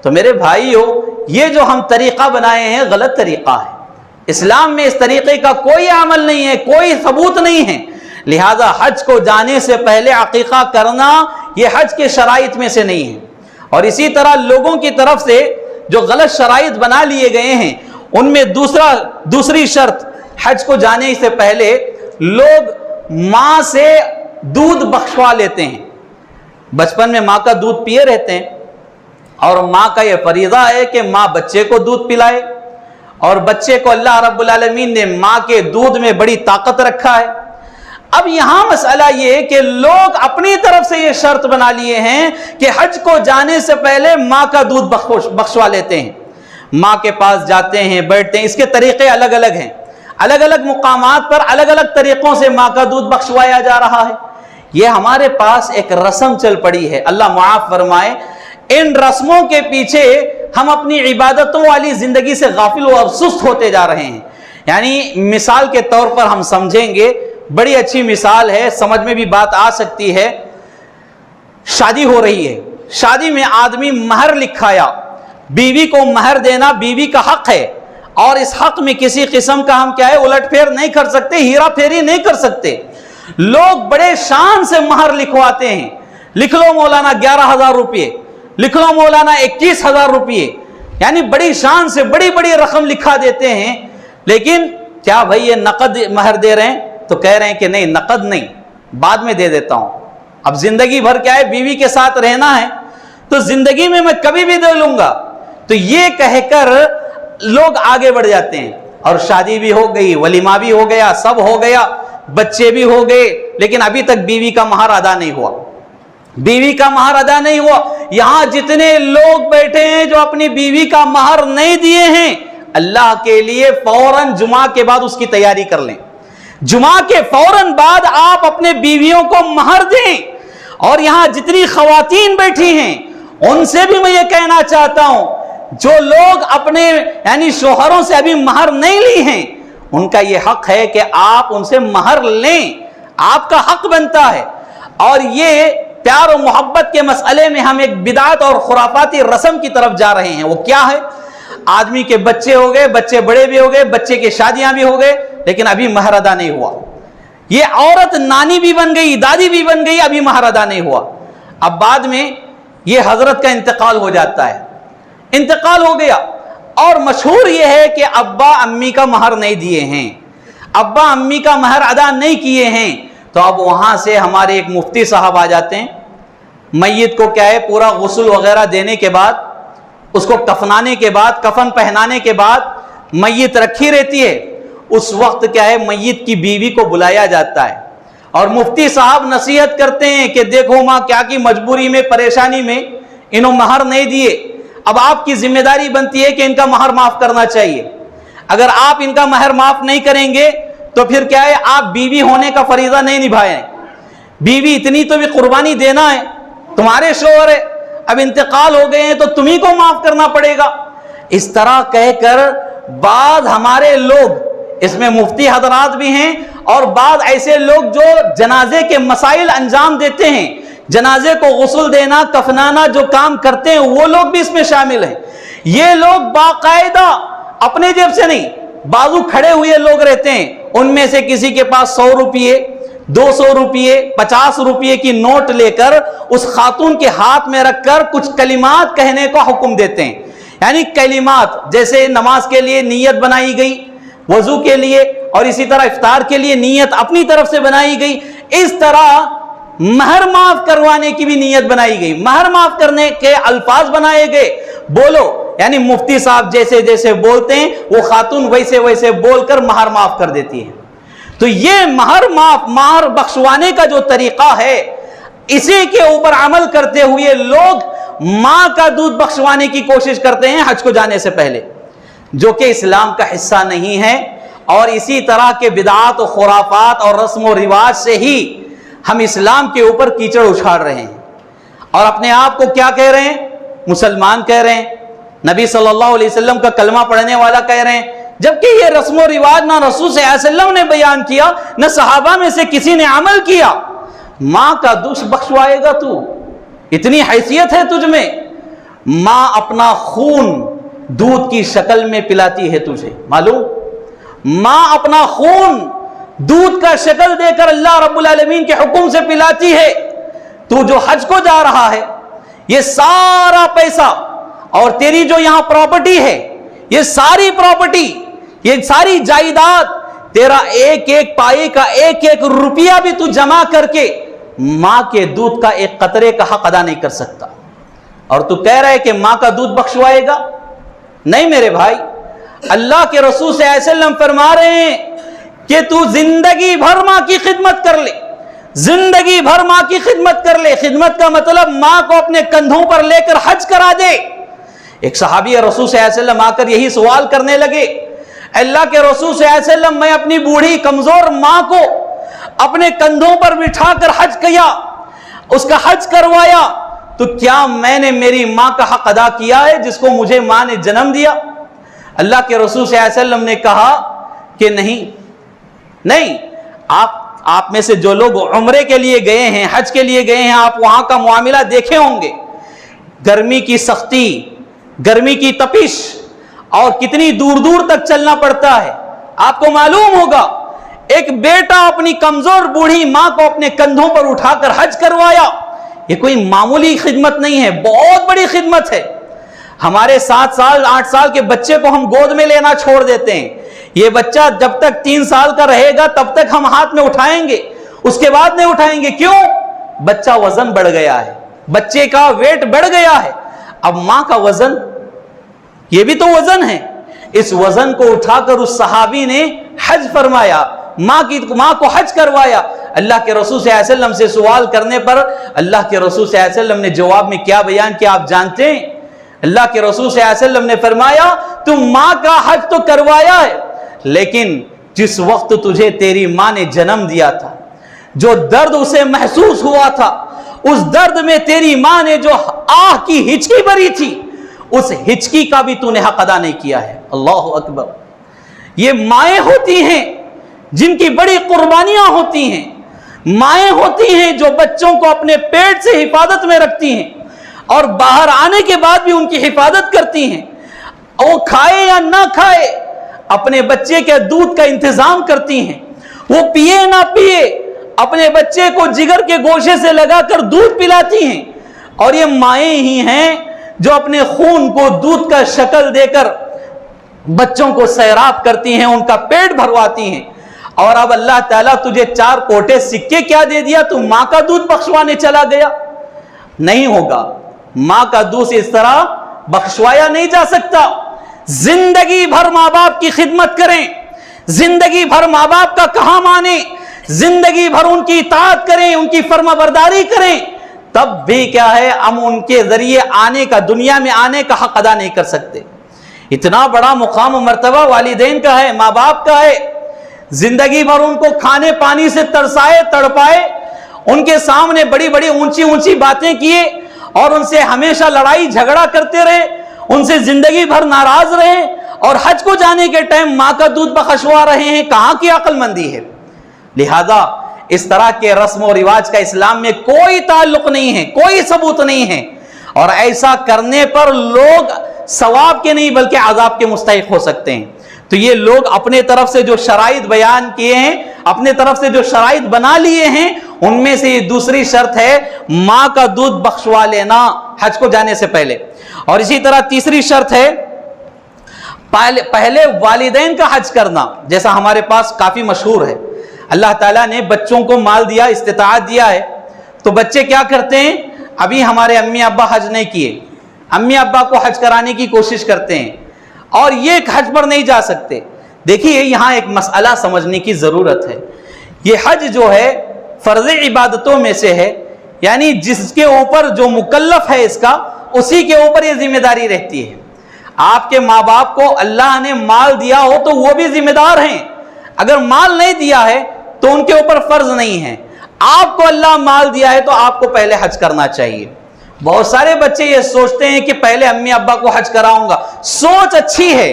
تو میرے بھائیو، یہ جو ہم طریقہ بنائے ہیں غلط طریقہ ہے، اسلام میں اس طریقے کا کوئی عمل نہیں ہے، کوئی ثبوت نہیں ہے۔ لہذا حج کو جانے سے پہلے عقیقہ کرنا یہ حج کے شرائط میں سے نہیں ہے۔ اور اسی طرح لوگوں کی طرف سے جو غلط شرائط بنا لیے گئے ہیں ان میں دوسری شرط، حج کو جانے سے پہلے لوگ ماں سے دودھ بخشوا لیتے ہیں، بچپن میں ماں کا دودھ پیے رہتے ہیں، اور ماں کا یہ فریضہ ہے کہ ماں بچے کو دودھ پلائے، اور بچے کو اللہ رب العالمین نے ماں کے دودھ میں بڑی طاقت رکھا ہے۔ اب یہاں مسئلہ یہ ہے کہ لوگ اپنی طرف سے یہ شرط بنا لیے ہیں کہ حج کو جانے سے پہلے ماں کا دودھ بخشوا لیتے ہیں، ماں کے پاس جاتے ہیں، بیٹھتے ہیں، اس کے طریقے الگ الگ ہیں، الگ الگ مقامات پر الگ الگ طریقوں سے ماں کا دودھ بخشوایا جا رہا ہے۔ یہ ہمارے پاس ایک رسم چل پڑی ہے، اللہ معاف فرمائے۔ ان رسموں کے پیچھے ہم اپنی عبادتوں والی زندگی سے غافل اور سست ہوتے جا رہے ہیں۔ یعنی مثال کے طور پر ہم سمجھیں گے، بڑی اچھی مثال ہے، سمجھ میں بھی بات آ سکتی ہے۔ شادی ہو رہی ہے، شادی میں آدمی مہر لکھایا، بیوی کو مہر دینا بیوی کا حق ہے، اور اس حق میں کسی قسم کا ہم کیا ہے الٹ پھیر نہیں کر سکتے، ہیرا پھیری نہیں کر سکتے۔ لوگ بڑے شان سے مہر لکھواتے ہیں، لکھ لو مولانا 11,000 روپے، لکھ لو مولانا 21,000 روپے، یعنی بڑی شان سے بڑی بڑی رقم لکھا دیتے ہیں۔ لیکن کیا بھائی یہ نقد مہر دے رہے ہیں؟ تو کہہ رہے ہیں کہ نہیں، نقد نہیں، بعد میں دے دیتا ہوں، اب زندگی بھر کیا ہے بیوی کے ساتھ رہنا ہے تو زندگی میں کبھی بھی دے لوں گا۔ تو یہ کہہ کر لوگ آگے بڑھ جاتے ہیں، اور شادی بھی ہو گئی، ولیمہ بھی ہو گیا، سب ہو گیا، بچے بھی ہو گئے، لیکن ابھی تک بیوی کا مہر ادا نہیں ہوا، بیوی کا مہر ادا نہیں ہوا۔ یہاں جتنے لوگ بیٹھے ہیں جو اپنی بیوی کا مہر نہیں دیے ہیں، اللہ کے لیے فوراً جمعہ کے بعد اس کی تیاری کر لیں، جمعہ کے فوراً بعد آپ اپنے بیویوں کو مہر دیں۔ اور یہاں جتنی خواتین بیٹھی ہیں ان سے بھی میں یہ کہنا چاہتا ہوں، جو لوگ اپنے یعنی شوہروں سے ابھی مہر نہیں لی ہیں، ان کا یہ حق ہے کہ آپ ان سے مہر لیں، آپ کا حق بنتا ہے۔ اور یہ پیار و محبت کے مسئلے میں ہم ایک بدعت اور خرافاتی رسم کی طرف جا رہے ہیں۔ وہ کیا ہے؟ آدمی کے بچے ہو گئے، بچے بڑے بھی ہو گئے، بچے کی شادیاں بھی ہو گئے، لیکن ابھی مہر ادا نہیں ہوا۔ یہ عورت نانی بھی بن گئی، دادی بھی بن گئی، ابھی مہر ادا نہیں ہوا۔ اب بعد میں یہ حضرت کا انتقال ہو جاتا ہے، انتقال ہو گیا، اور مشہور یہ ہے کہ ابا امی کا مہر نہیں دیے ہیں، ابا امی کا مہر ادا نہیں کیے ہیں۔ تو اب وہاں سے ہمارے ایک مفتی صاحب آ جاتے ہیں، میت کو کیا ہے پورا غسل وغیرہ دینے کے بعد، اس کو کفنانے کے بعد، کفن پہنانے کے بعد میت رکھی رہتی ہے، اس وقت کیا ہے میت کی بیوی کو بلایا جاتا ہے، اور مفتی صاحب نصیحت کرتے ہیں کہ دیکھو ماں کیا کی مجبوری میں، پریشانی میں انہوں مہر نہیں دیے، اب آپ کی ذمہ داری بنتی ہے کہ ان کا مہر معاف کرنا چاہیے۔ اگر آپ ان کا مہر معاف نہیں کریں گے تو پھر کیا ہے آپ بیوی ہونے کا فریضہ نہیں نبھائیں، بیوی اتنی تو بھی قربانی دینا ہے، تمہارے شوہر ہے، اب انتقال ہو گئے ہیں تو تمہیں کو معاف کرنا پڑے گا۔ اس طرح کہہ کر بعض ہمارے لوگ، اس میں مفتی حضرات بھی ہیں اور بعض ایسے لوگ جو جنازے کے مسائل انجام دیتے ہیں، جنازے کو غسل دینا، کفنانا جو کام کرتے ہیں، وہ لوگ بھی اس میں شامل ہیں۔ یہ لوگ باقاعدہ اپنے جیب سے نہیں، بازو کھڑے ہوئے لوگ رہتے ہیں، ان میں سے کسی کے پاس 100 روپیے، 200 روپیے، 50 روپیے کی نوٹ لے کر اس خاتون کے ہاتھ میں رکھ کر کچھ کلمات کہنے کا حکم دیتے ہیں۔ یعنی کلمات جیسے نماز کے لیے نیت بنائی گئی، وضو کے لیے اور اسی طرح افطار کے لیے نیت اپنی طرف سے بنائی گئی، اس طرح مہر معاف کروانے کی بھی نیت بنائی گئی، مہر معاف کرنے کے الفاظ بنائے گئے، بولو، یعنی مفتی صاحب جیسے جیسے بولتے ہیں وہ خاتون ویسے ویسے بول کر مہر معاف کر دیتی ہے۔ تو یہ مہر بخشوانے کا جو طریقہ ہے، اسی کے اوپر عمل کرتے ہوئے لوگ ماں کا دودھ بخشوانے کی کوشش کرتے ہیں حج کو جانے سے پہلے، جو کہ اسلام کا حصہ نہیں ہے۔ اور اسی طرح کے بدعات و خرافات اور رسم و رواج سے ہی ہم اسلام کے اوپر کیچڑ اچھاڑ رہے ہیں، اور اپنے آپ کو کیا کہہ رہے ہیں؟ مسلمان کہہ رہے ہیں، نبی صلی اللہ علیہ وسلم کا کلمہ پڑھنے والا کہہ رہے ہیں، جبکہ یہ رسم و رواج نہ رسول صلی اللہ علیہ وسلم نے بیان کیا، نہ صحابہ میں سے کسی نے عمل کیا۔ ماں کا دودھ بخشوائے گا تو؟ اتنی حیثیت ہے تجھ میں؟ ماں اپنا خون دودھ کی شکل میں پلاتی ہے تجھے، معلوم؟ ماں اپنا خون دودھ کا شکل دے کر اللہ رب العالمین کے حکم سے پلاتی ہے۔ تو جو حج کو جا رہا ہے، یہ سارا پیسہ اور تیری جو یہاں پراپرٹی ہے، یہ ساری پراپرٹی، یہ ساری جائیداد، تیرا ایک ایک پائی کا ایک ایک روپیہ بھی تو جمع کر کے ماں کے دودھ کا ایک قطرے کا حق ادا نہیں کر سکتا، اور تو کہہ رہے کہ ماں کا دودھ بخشوائے گا؟ نہیں میرے بھائی، اللہ کے رسول صلی اللہ علیہ وسلم فرما رہے ہیں کہ تو زندگی بھر ماں کی خدمت کر لے، زندگی بھر ماں کی خدمت کر لے۔ خدمت کا مطلب ماں کو اپنے کندھوں پر لے کر حج کرا دے۔ ایک صحابی رسول صلی اللہ علیہ وسلم آ کر یہی سوال کرنے لگے، اللہ کے رسول صلی اللہ علیہ وسلم، میں اپنی بوڑھی کمزور ماں کو اپنے کندھوں پر بٹھا کر حج کیا، اس کا حج کروایا، تو کیا میں نے میری ماں کا حق ادا کیا ہے جس کو مجھے ماں نے جنم دیا؟ اللہ کے رسول صلی اللہ علیہ وسلم نے کہا کہ نہیں، آپ میں سے جو لوگ عمرے کے لیے گئے ہیں، حج کے لیے گئے ہیں، آپ وہاں کا معاملہ دیکھے ہوں گے، گرمی کی سختی، گرمی کی تپش، اور کتنی دور دور تک چلنا پڑتا ہے۔ آپ کو معلوم ہوگا ایک بیٹا اپنی کمزور بوڑھی ماں کو اپنے کندھوں پر اٹھا کر حج کروایا، یہ کوئی معمولی خدمت نہیں ہے، بہت بڑی خدمت ہے۔ ہمارے 7 سال 8 سال کے بچے کو ہم گود میں لینا چھوڑ دیتے ہیں، یہ بچہ جب تک 3 سال کا رہے گا تب تک ہم ہاتھ میں اٹھائیں گے، اس کے بعد نہیں اٹھائیں گے۔ کیوں؟ بچہ وزن بڑھ گیا ہے، بچے کا ویٹ بڑھ گیا ہے۔ اب ماں کا وزن، یہ بھی تو وزن ہے، اس وزن کو اٹھا کر اس صحابی نے حج فرمایا، ماں کو حج کروایا۔ اللہ کے رسول صلی اللہ علیہ وسلم سے سوال کرنے پر اللہ کے رسول صلی اللہ علیہ وسلم نے جواب میں کیا بیان کیا آپ جانتے ہیں؟ اللہ کے رسول صلی اللہ علیہ وسلم نے فرمایا، تم ماں کا حج تو کروایا ہے، لیکن جس وقت تجھے تیری ماں نے جنم دیا تھا، جو درد اسے محسوس ہوا تھا، اس درد میں تیری ماں نے جو آہ کی ہچکی بھری تھی، اس ہچکی کا بھی تو نے حق ادا نہیں کیا ہے۔ اللہ اکبر۔ یہ مائیں ہوتی ہیں جن کی بڑی قربانیاں ہوتی ہیں، مائیں ہوتی ہیں جو بچوں کو اپنے پیٹ سے حفاظت میں رکھتی ہیں اور باہر آنے کے بعد بھی ان کی حفاظت کرتی ہیں، وہ کھائے یا نہ کھائے اپنے بچے کے دودھ کا انتظام کرتی ہیں، وہ پیے نہ پیے اپنے بچے کو جگر کے گوشے سے لگا کر دودھ پلاتی ہیں، اور یہ مائیں ہی ہیں جو اپنے خون کو دودھ کا شکل دے کر بچوں کو سیراب کرتی ہیں، ان کا پیٹ بھرواتی ہیں۔ اور اب اللہ تعالیٰ تجھے 4 کوٹے سکے کیا دے دیا، تو ماں کا دودھ بخشوانے چلا گیا؟ نہیں ہوگا، ماں کا دودھ اس طرح بخشوایا نہیں جا سکتا۔ زندگی بھر ماں باپ کی خدمت کریں، زندگی بھر ماں باپ کا کہا مانیں، زندگی بھر ان کی اطاعت کریں، ان کی فرما برداری کریں، تب بھی کیا ہے، ہم ان کے ذریعے آنے کا، دنیا میں آنے کا حق ادا نہیں کر سکتے۔ اتنا بڑا مقام و مرتبہ والدین کا ہے، ماں باپ کا ہے، زندگی بھر ان کو کھانے پانی سے ترسائے تڑپائے، ان کے سامنے بڑی بڑی اونچی اونچی باتیں کیے اور ان سے ہمیشہ لڑائی جھگڑا کرتے رہے، ان سے زندگی بھر ناراض رہے، اور حج کو جانے کے ٹائم ماں کا دودھ بخشوا رہے ہیں، کہاں کی عقل مندی ہے؟ لہذا اس طرح کے رسم و رواج کا اسلام میں کوئی تعلق نہیں ہے، کوئی ثبوت نہیں ہے، اور ایسا کرنے پر لوگ ثواب کے نہیں بلکہ عذاب کے مستحق ہو سکتے ہیں۔ تو یہ لوگ اپنے طرف سے جو شرائط بیان کیے ہیں، اپنے طرف سے جو شرائط بنا لیے ہیں، ان میں سے یہ دوسری شرط ہے ماں کا دودھ بخشوا لینا حج کو جانے سے پہلے۔ اور اسی طرح تیسری شرط ہے پہلے والدین کا حج کرنا، جیسا ہمارے پاس کافی مشہور ہے، اللہ تعالیٰ نے بچوں کو مال دیا، استطاعت دیا ہے، تو بچے کیا کرتے ہیں، ابھی ہمارے امی ابا حج نہیں کیے، امی ابا کو حج کرانے کی کوشش کرتے ہیں اور یہ حج پر نہیں جا سکتے۔ دیکھیے یہاں ایک مسئلہ سمجھنے کی ضرورت ہے، یہ حج جو ہے فرض عبادتوں میں سے ہے، یعنی جس کے اوپر جو مکلف ہے اس کا، اسی کے اوپر یہ ذمہ داری رہتی ہے۔ آپ کے ماں باپ کو اللہ نے مال دیا ہو تو وہ بھی ذمہ دار ہیں، اگر مال نہیں دیا ہے تو ان کے اوپر فرض نہیں ہے۔ آپ کو اللہ مال دیا ہے تو آپ کو پہلے حج کرنا چاہیے۔ بہت سارے بچے یہ سوچتے ہیں کہ پہلے امی ابا کو حج کراؤں گا، سوچ اچھی ہے،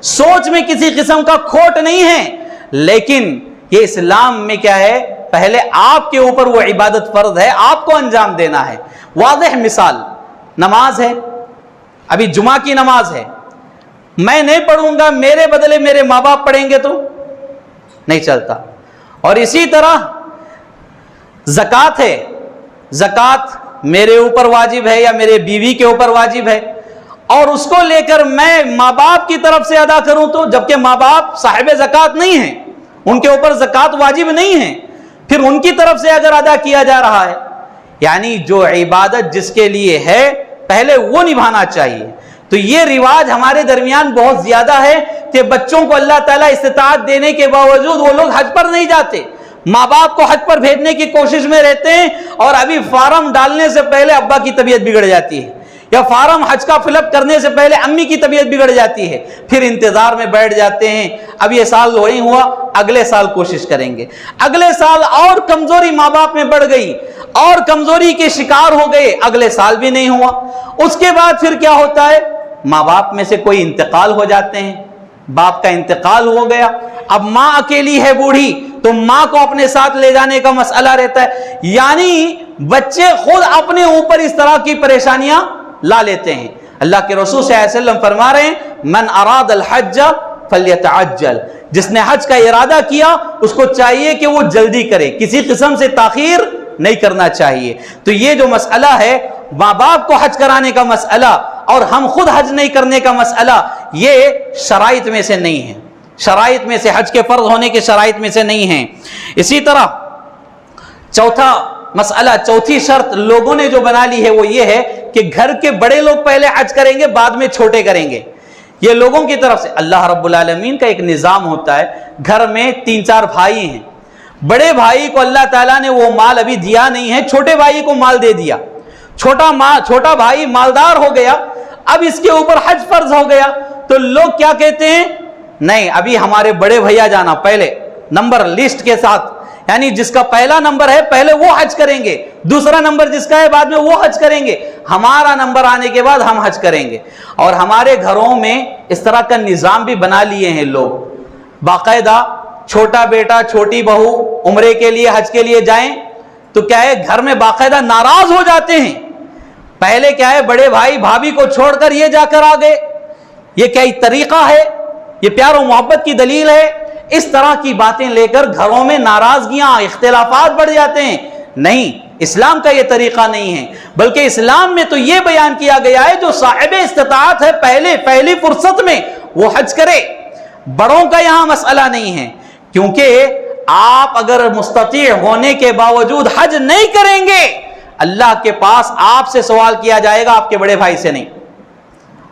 سوچ میں کسی قسم کا کھوٹ نہیں ہے، لیکن یہ اسلام میں کیا ہے، پہلے آپ کے اوپر وہ عبادت فرض ہے، آپ کو انجام دینا ہے۔ واضح مثال، نماز ہے، ابھی جمعہ کی نماز ہے، میں نہیں پڑھوں گا، میرے بدلے میرے ماں باپ پڑھیں گے تو نہیں چلتا۔ اور اسی طرح زکوٰۃ ہے، زکوٰۃ میرے اوپر واجب ہے یا میرے بیوی کے اوپر واجب ہے، اور اس کو لے کر میں ماں باپ کی طرف سے ادا کروں تو، جبکہ ماں باپ صاحب زکوٰۃ نہیں ہیں، ان کے اوپر زکوٰۃ واجب نہیں ہے، پھر ان کی طرف سے اگر ادا کیا جا رہا ہے، یعنی جو عبادت جس کے لیے ہے پہلے وہ نبھانا چاہیے۔ تو یہ رواج ہمارے درمیان بہت زیادہ ہے کہ بچوں کو اللہ تعالیٰ استطاعت دینے کے باوجود وہ لوگ حج پر نہیں جاتے، ماں باپ کو حج پر بھیجنے کی کوشش میں رہتے ہیں، اور ابھی فارم ڈالنے سے پہلے ابا کی طبیعت بگڑ جاتی ہے، یا فارم حج کا فل اپ کرنے سے پہلے امی کی طبیعت بگڑ جاتی ہے، پھر انتظار میں بیٹھ جاتے ہیں، اب یہ سال نہیں ہوا، اگلے سال کوشش کریں گے، اگلے سال اور کمزوری ماں باپ میں بڑھ گئی اور کمزوری کے شکار ہو گئے، اگلے سال بھی نہیں ہوا۔ اس کے بعد پھر کیا ہوتا ہے، ماں باپ میں سے کوئی انتقال ہو جاتے ہیں، باپ کا انتقال ہو گیا، اب ماں اکیلی ہے بوڑھی، تو ماں کو اپنے ساتھ لے جانے کا مسئلہ رہتا ہے، یعنی بچے خود اپنے اوپر اس طرح کی پریشانیاں لا لیتے ہیں۔ اللہ کے رسول صلی اللہ علیہ وسلم فرما رہے ہیں، من اراد الحج فلیتعجل، جس نے حج کا ارادہ کیا اس کو چاہیے کہ وہ جلدی کرے، کسی قسم سے تاخیر نہیں کرنا چاہیے۔ تو یہ جو مسئلہ ہے ماں باپ کو حج کرانے کا مسئلہ اور ہم خود حج نہیں کرنے کا مسئلہ، یہ شرائط میں سے نہیں ہے، شرائط میں سے، حج کے فرض ہونے کے شرائط میں سے نہیں ہیں۔ اسی طرح چوتھا مسئلہ، چوتھی شرط لوگوں نے جو بنا لی ہے وہ یہ ہے کہ گھر کے بڑے لوگ پہلے حج کریں گے، بعد میں چھوٹے کریں گے۔ یہ لوگوں کی طرف سے، اللہ رب العالمین کا ایک نظام ہوتا ہے، گھر میں 3-4 بھائی ہیں، بڑے بھائی کو اللہ تعالیٰ نے وہ مال ابھی دیا نہیں ہے، چھوٹے بھائی کو مال دے دیا، چھوٹا بھائی مالدار ہو گیا، اب اس کے اوپر حج فرض ہو گیا، تو لوگ کیا کہتے ہیں، نہیں ابھی ہمارے بڑے بھیا جانا پہلے نمبر لسٹ کے ساتھ، یعنی جس کا پہلا نمبر ہے پہلے وہ حج کریں گے، دوسرا نمبر جس کا ہے بعد میں وہ حج کریں گے، ہمارا نمبر آنے کے بعد ہم حج کریں گے۔ اور ہمارے گھروں میں اس طرح کا نظام بھی بنا لیے ہیں لوگ، باقاعدہ چھوٹا بیٹا چھوٹی بہو عمرے کے لیے حج کے لیے جائیں تو کیا ہے، گھر میں باقاعدہ ناراض ہو جاتے ہیں، پہلے کیا ہے بڑے بھائی بھابھی کو چھوڑ کر یہ جا کر آ گئے، یہ کیا طریقہ ہے، یہ پیار و محبت کی دلیل ہے، اس طرح کی باتیں لے کر گھروں میں ناراضگیاں اختلافات بڑھ جاتے ہیں۔ نہیں، اسلام کا یہ طریقہ نہیں ہے، بلکہ اسلام میں تو یہ بیان کیا گیا ہے جو صاحب استطاعت ہے پہلی فرصت میں وہ حج کرے، بڑوں کا یہاں مسئلہ نہیں ہے، کیونکہ آپ اگر مستطیع ہونے کے باوجود حج نہیں کریں گے، اللہ کے پاس آپ سے سوال کیا جائے گا، آپ کے بڑے بھائی سے نہیں۔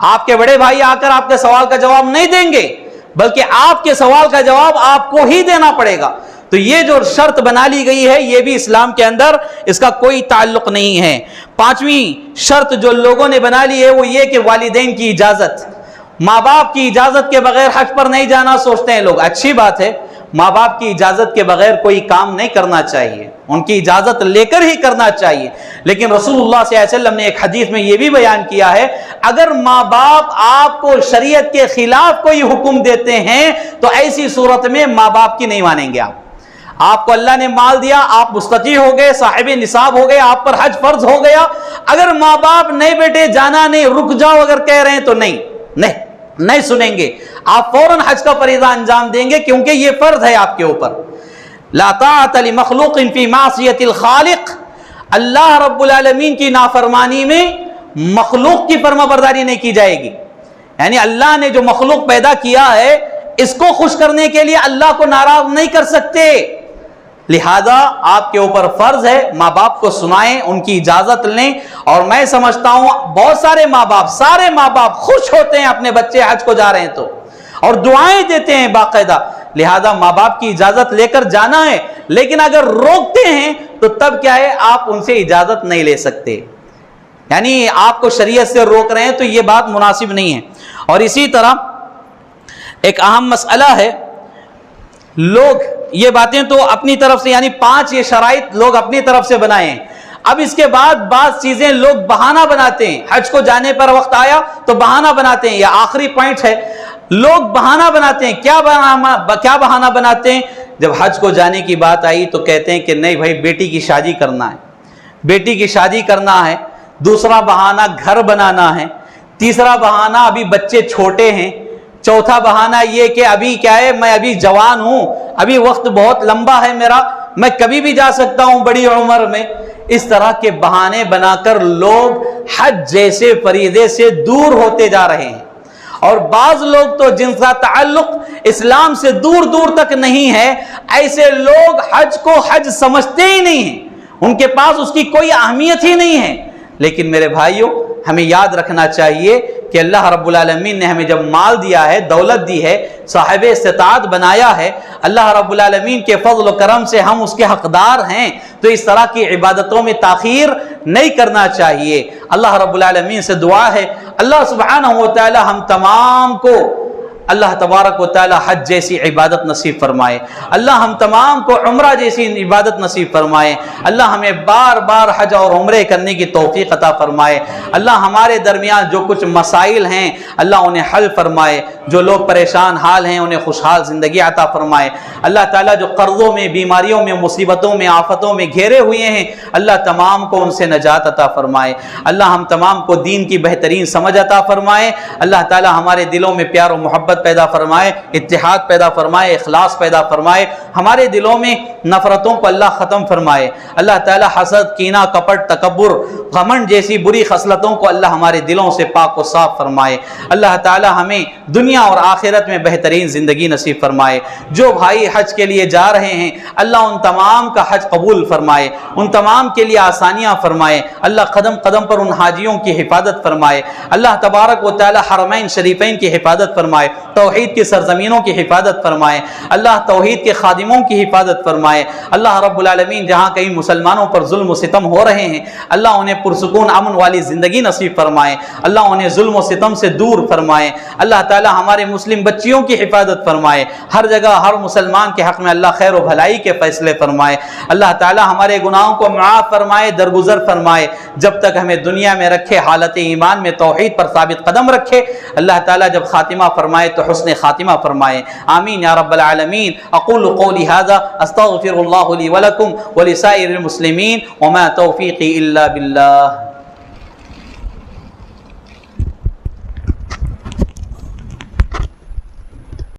آپ کے بڑے بھائی آ کر آپ کے سوال کا جواب نہیں دیں گے، بلکہ آپ کے سوال کا جواب آپ کو ہی دینا پڑے گا۔ تو یہ جو شرط بنا لی گئی ہے یہ بھی اسلام کے اندر اس کا کوئی تعلق نہیں ہے۔ پانچویں شرط جو لوگوں نے بنا لی ہے وہ یہ کہ والدین کی اجازت، ماں باپ کی اجازت کے بغیر حج پر نہیں جانا سوچتے ہیں لوگ، اچھی بات ہے، ماں باپ کی اجازت کے بغیر کوئی کام نہیں کرنا چاہیے، ان کی اجازت لے کر ہی کرنا چاہیے، لیکن رسول اللہ صلی اللہ علیہ وسلم نے ایک حدیث میں یہ بھی بیان کیا ہے، اگر ماں باپ آپ کو شریعت کے خلاف کوئی حکم دیتے ہیں تو ایسی صورت میں ماں باپ کی نہیں مانیں گے۔ آپ کو اللہ نے مال دیا، آپ مستطیع ہو گئے، صاحب نصاب ہو گئے، آپ پر حج فرض ہو گیا، اگر ماں باپ نہیں بیٹے جانا نہیں، رک جاؤ اگر کہہ رہے ہیں تو نہیں سنیں گے، آپ فوراً حج کا فریضہ انجام دیں گے، کیونکہ یہ فرض ہے آپ کے اوپر۔ لا طاعت لمخلوق فی معصیت الخالق، اللہ رب العالمین کی نافرمانی میں مخلوق کی فرما برداری نہیں کی جائے گی، یعنی اللہ نے جو مخلوق پیدا کیا ہے اس کو خوش کرنے کے لیے اللہ کو ناراض نہیں کر سکتے، لہذا آپ کے اوپر فرض ہے ماں باپ کو سنائیں، ان کی اجازت لیں. اور میں سمجھتا ہوں بہت سارے ماں باپ خوش ہوتے ہیں اپنے بچے حج کو جا رہے ہیں تو، اور دعائیں دیتے ہیں باقاعدہ. لہذا ماں باپ کی اجازت لے کر جانا ہے، لیکن اگر روکتے ہیں تو تب کیا ہے، آپ ان سے اجازت نہیں لے سکتے. یعنی آپ کو شریعت سے روک رہے ہیں تو یہ بات مناسب نہیں ہے. اور اسی طرح ایک اہم مسئلہ ہے، لوگ یہ باتیں تو اپنی طرف سے، یعنی 5 یہ شرائط لوگ اپنی طرف سے بنائے ہیں. اب اس کے بعد بعض چیزیں لوگ بہانہ بناتے ہیں، حج کو جانے پر وقت آیا تو بہانہ بناتے ہیں. یہ آخری پوائنٹ ہے، لوگ بہانہ بناتے ہیں. کیا بہانہ بناتے ہیں؟ جب حج کو جانے کی بات آئی تو کہتے ہیں کہ نہیں بھائی بیٹی کی شادی کرنا ہے، بیٹی کی شادی کرنا ہے. دوسرا بہانہ گھر بنانا ہے. تیسرا بہانہ ابھی بچے چھوٹے ہیں. چوتھا بہانہ یہ کہ ابھی کیا ہے، میں ابھی جوان ہوں، ابھی وقت بہت لمبا ہے میرا، میں کبھی بھی جا سکتا ہوں بڑی عمر میں. اس طرح کے بہانے بنا کر لوگ حج جیسے فریضے سے دور ہوتے جا رہے ہیں. اور بعض لوگ تو جن کا تعلق اسلام سے دور دور تک نہیں ہے، ایسے لوگ حج کو حج سمجھتے ہی نہیں ہیں، ان کے پاس اس کی کوئی اہمیت ہی نہیں ہے. لیکن میرے بھائیوں، ہمیں یاد رکھنا چاہیے کہ اللہ رب العالمین نے ہمیں جب مال دیا ہے، دولت دی ہے، صاحب استطاعت بنایا ہے، اللہ رب العالمین کے فضل و کرم سے ہم اس کے حقدار ہیں، تو اس طرح کی عبادتوں میں تاخیر نہیں کرنا چاہیے. اللہ رب العالمین سے دعا ہے اللہ سبحانہ و تعالی ہم تمام کو اللہ تبارک و تعالی حج جیسی عبادت نصیب فرمائے. اللہ ہم تمام کو عمرہ جیسی عبادت نصیب فرمائے. اللہ ہمیں بار بار حج اور عمرے کرنے کی توفیق عطا فرمائے. اللہ ہمارے درمیان جو کچھ مسائل ہیں اللہ انہیں حل فرمائے. جو لوگ پریشان حال ہیں انہیں خوشحال زندگی عطا فرمائے. اللہ تعالیٰ جو قرضوں میں، بیماریوں میں، مصیبتوں میں، آفتوں میں گھیرے ہوئے ہیں اللہ تمام کو ان سے نجات عطا فرمائے. اللہ ہم تمام کو دین کی بہترین سمجھ عطا فرمائے. اللہ تعالیٰ ہمارے دلوں میں پیار و محبت پیدا فرمائے، اتحاد پیدا فرمائے، اخلاص پیدا فرمائے. ہمارے دلوں میں نفرتوں کو اللہ ختم فرمائے. اللہ تعالیٰ حسد، کینہ، کپٹ، تکبر، غمنڈ جیسی بری خصلتوں کو اللہ ہمارے دلوں سے پاک و صاف فرمائے. اللہ تعالیٰ ہمیں دنیا اور آخرت میں بہترین زندگی نصیب فرمائے. جو بھائی حج کے لیے جا رہے ہیں اللہ ان تمام کا حج قبول فرمائے، ان تمام کے لیے آسانیاں فرمائے. اللہ قدم قدم پر ان حاجیوں کی حفاظت فرمائے. اللہ تبارک و تعالی حرمین شریفین کی حفاظت فرمائے، توحید کی سرزمینوں کی حفاظت فرمائے. اللہ توحید کے خادموں کی حفاظت فرمائے. اللہ رب العالمین جہاں کہیں مسلمانوں پر ظلم و ستم ہو رہے ہیں اللہ انہیں پرسکون امن والی زندگی نصیب فرمائے. اللہ انہیں ظلم و ستم سے دور فرمائے. اللہ تعالی ہمارے مسلم بچیوں کی حفاظت فرمائے. ہر جگہ ہر مسلمان کے حق میں اللہ خیر و بھلائی کے فیصلے فرمائے. اللہ تعالی ہمارے گناہوں کو معاف فرمائے، درگزر فرمائے. جب تک ہمیں دنیا میں رکھے حالت ایمان میں توحید پر ثابت قدم رکھے. اللہ تعالی جب خاتمہ فرمائے تو حسن خاتمہ فرمائے. آمین یا رب العالمین. اقول قولی هذا استغفر اللہ لی ولکم ولسائر المسلمین وما توفیقی الا باللہ.